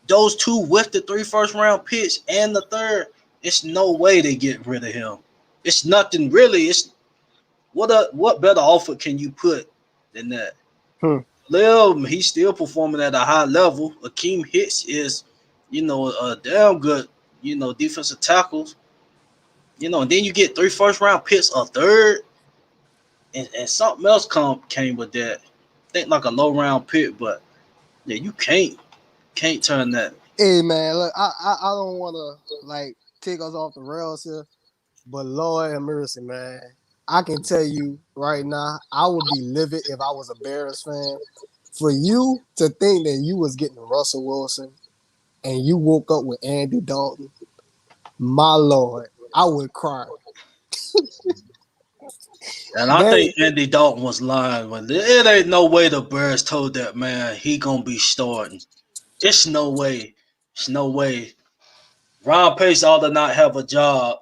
those two with the 3 first-round picks and the third, it's no way they get rid of him. It's nothing really. It's what better offer can you put than that? Khalil, he's still performing at a high level. Akeem Hicks is, a damn good, defensive tackles. And then you get 3 first-round picks, a third, and something else came with that. I think like a low-round pick, but yeah, you can't turn that. Hey man, look, I don't want to like take us off the rails here, but Lord have mercy, man. I can tell you right now, I would be livid if I was a Bears fan. For you to think that you was getting Russell Wilson and you woke up with Andy Dalton, my Lord, I would cry. And I think Andy Dalton was lying when it ain't no way the Bears told that man he gonna be starting. It's no way. It's no way. Ron Pace ought to not have a job.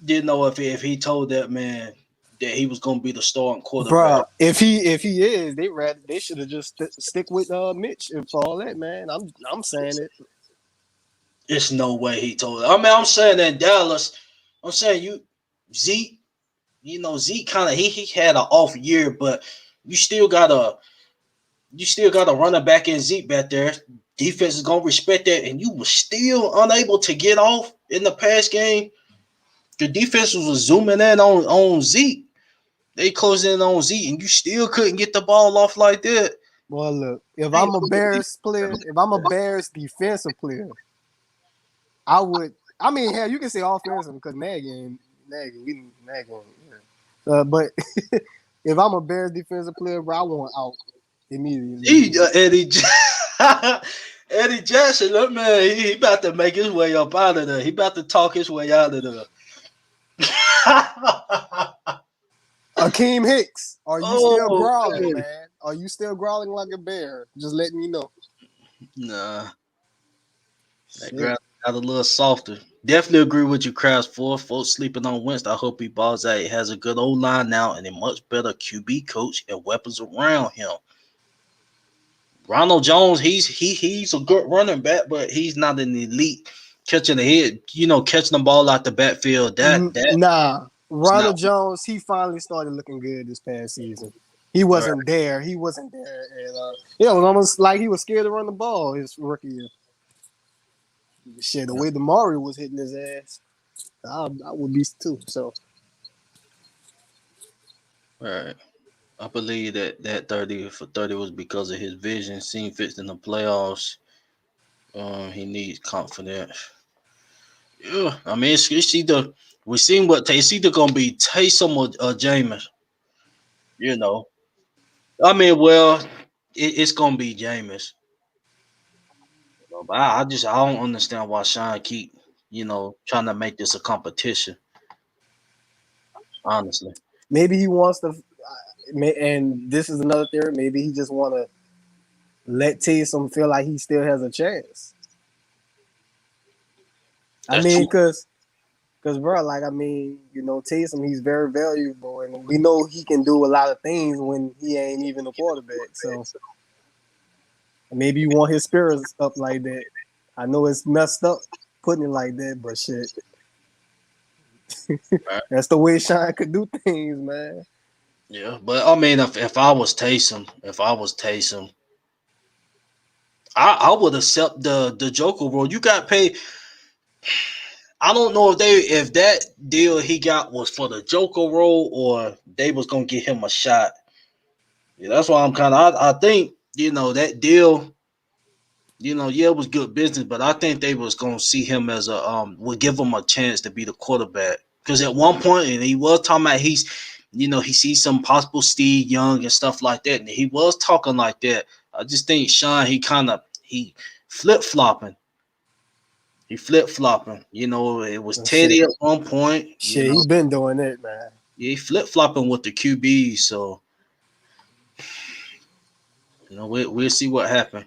Didn't know if he told that man that he was gonna be the starting quarterback. Bruh, if he is, they should have just stick with Mitch and for all that, man. I'm saying it. It's no way he told it. I mean, I'm saying in Dallas, I'm saying Zeke, Zeke kind of he had an off year, but you still got a running back in Zeke back there. Defense is gonna respect that, and you were still unable to get off in the pass game. The defense was zooming in on Zeke. They closed in on Zeke, and you still couldn't get the ball off like that. Well, look, if I'm a Bears player, if I'm a Bears defensive player, I would. I mean, hell, you can say offensive because nagging. Yeah. But if I'm a Bears defensive player, bro, I want out immediately. Eddie, Eddie Jackson, that man, he about to make his way up out of there. He about to talk his way out of there. Akeem Hicks, are you still Oh, growling, man. man? Are you still growling like a bear? Just let me know. Nah, that Shit. ground got a little softer. Definitely agree with you, Krabs. For folks sleeping on Winston, I hope he balls out. He has a good old line now and a much better QB coach and weapons around him. Ronald Jones, he's a good running back, but he's not an elite catching the head. Catching the ball out the backfield. That Nah, is not. Ronald Jones, he finally started looking good this past season. He Right. wasn't there. He wasn't there. And, it was almost like he was scared to run the ball his rookie year. Shit, the way Damari was hitting his ass, I would be too. So, Right. I believe that 30 for 30 was because of his vision, seen fits in the playoffs. He needs confidence. Yeah, I mean it's either we seen what it's either gonna be Taysom or Jameis. You know, I mean, well, it's gonna be Jameis. But I don't understand why Sean keep trying to make this a competition. Honestly, maybe he wants to, and this is another theory, maybe he just want to let Taysom feel like he still has a chance. I that's mean, true. because, bro, like, I mean, Taysom, he's very valuable, and we know he can do a lot of things when he ain't even a quarterback. So maybe you want his spirits up like that. I know it's messed up putting it like that, but shit, Right. that's the way Sean could do things, man. Yeah, but I mean, if I was Taysom, I would accept the Joker role. You got paid. I don't know if that deal he got was for the Joker role or they was gonna give him a shot. Yeah, that's why I'm kind of. I think that deal. Yeah, it was good business, but I think they was gonna see him as would give him a chance to be the quarterback. Because at one point, and he was talking about he sees some possible Steve Young and stuff like that, and he was talking like that. I just think Sean, he flip flopping. He flip flopping. It was Oh, Teddy shit, at one point. he been doing it, man. Yeah, he flip flopping with the QB. So we'll see what happens.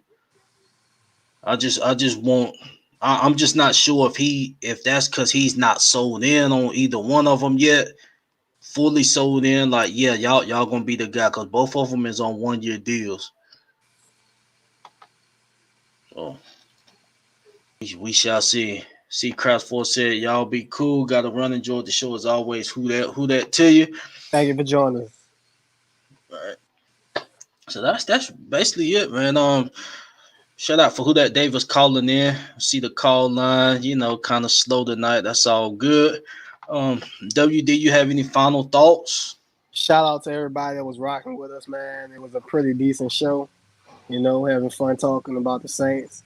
I just want. I'm just not sure if that's because he's not sold in on either one of them yet. Fully sold in, like yeah, y'all gonna be the guy because both of them is on 1 year deals. So we shall see. See, Craftforce said y'all be cool. Got to run. Enjoy the show as always. Who that to you? Thank you for joining us. All right. So that's basically it, man. Shout out for who that Davis calling in. See the call line, kind of slow tonight. That's all good. WD, you have any final thoughts? Shout out to everybody that was rocking with us, man. It was a pretty decent show. Having fun talking about the Saints.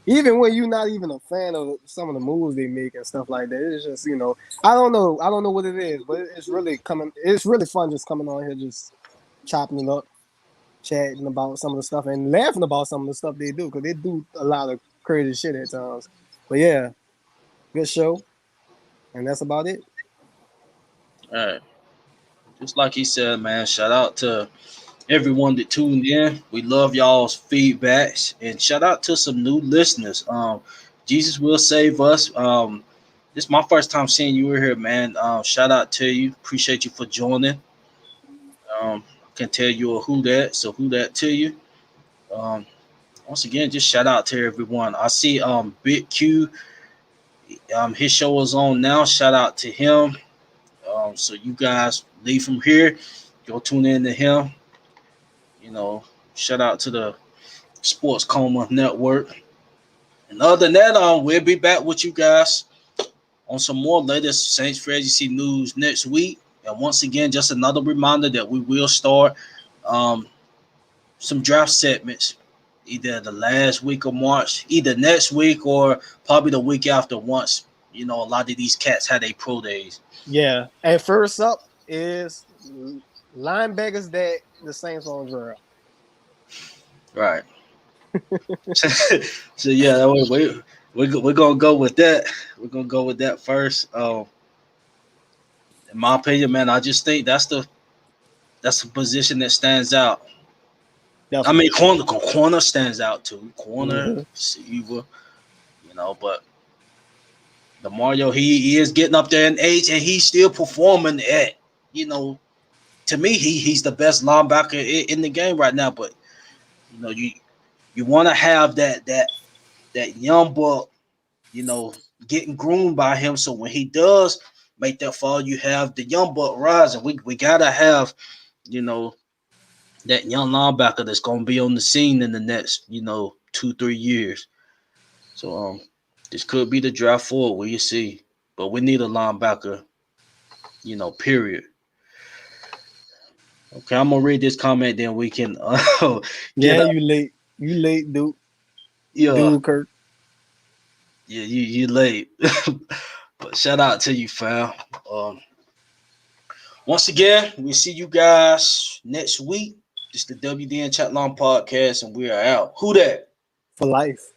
Even when you're not even a fan of some of the moves they make and stuff like that, it's just I don't know what it is, but it's really coming. It's really fun just coming on here, just chopping it up, chatting about some of the stuff and laughing about some of the stuff they do because they do a lot of crazy shit at times. But yeah, good show, and that's about it. All right. Just like he said, man, shout out to everyone that tuned in. We love y'all's feedbacks and shout out to some new listeners. Jesus will save us. This is my first time seeing you here, man. Shout out to you. Appreciate you for joining. I can tell you a who that, so who that to you. Um, Once again, just shout out to everyone. I see Big Q, his show is on now. Shout out to him. So you guys leave from here, go tune in to him. You know, shout out to the Sports Coma Network. And other than that, we'll be back with you guys on some more latest Saints Free Agency news next week. And once again, just another reminder that we will start um, some draft segments, either the last week of March, either next week or probably the week after. Once a lot of these cats had their pro days. Yeah. And first up is linebackers that the Saints won't draft. Right. So yeah, we're gonna go with that. We're gonna go with that first. In my opinion, man, I just think that's a position that stands out. I mean, Definitely. corner stands out too. Corner, Mm-hmm. receiver, but the Mario, he is getting up there in age, and he's still performing at, you know, to me, he's the best linebacker in the game right now. But you want to have that young buck, you know, getting groomed by him. So when he does make that fall, you have the young buck rising. We gotta have, you know, that young linebacker that's gonna be on the scene in the next, 2-3 years. So this could be the draft forward where you see, but we need a linebacker, period. Okay, I'm gonna read this comment, then we can get Yeah, up. you late. You late, dude. Yeah, Dude, Kirk. yeah, you late, but shout out to you, fam. Um, Once again, we see you guys next week. It's the WDN Chatline podcast, and we are out. Who that? For life.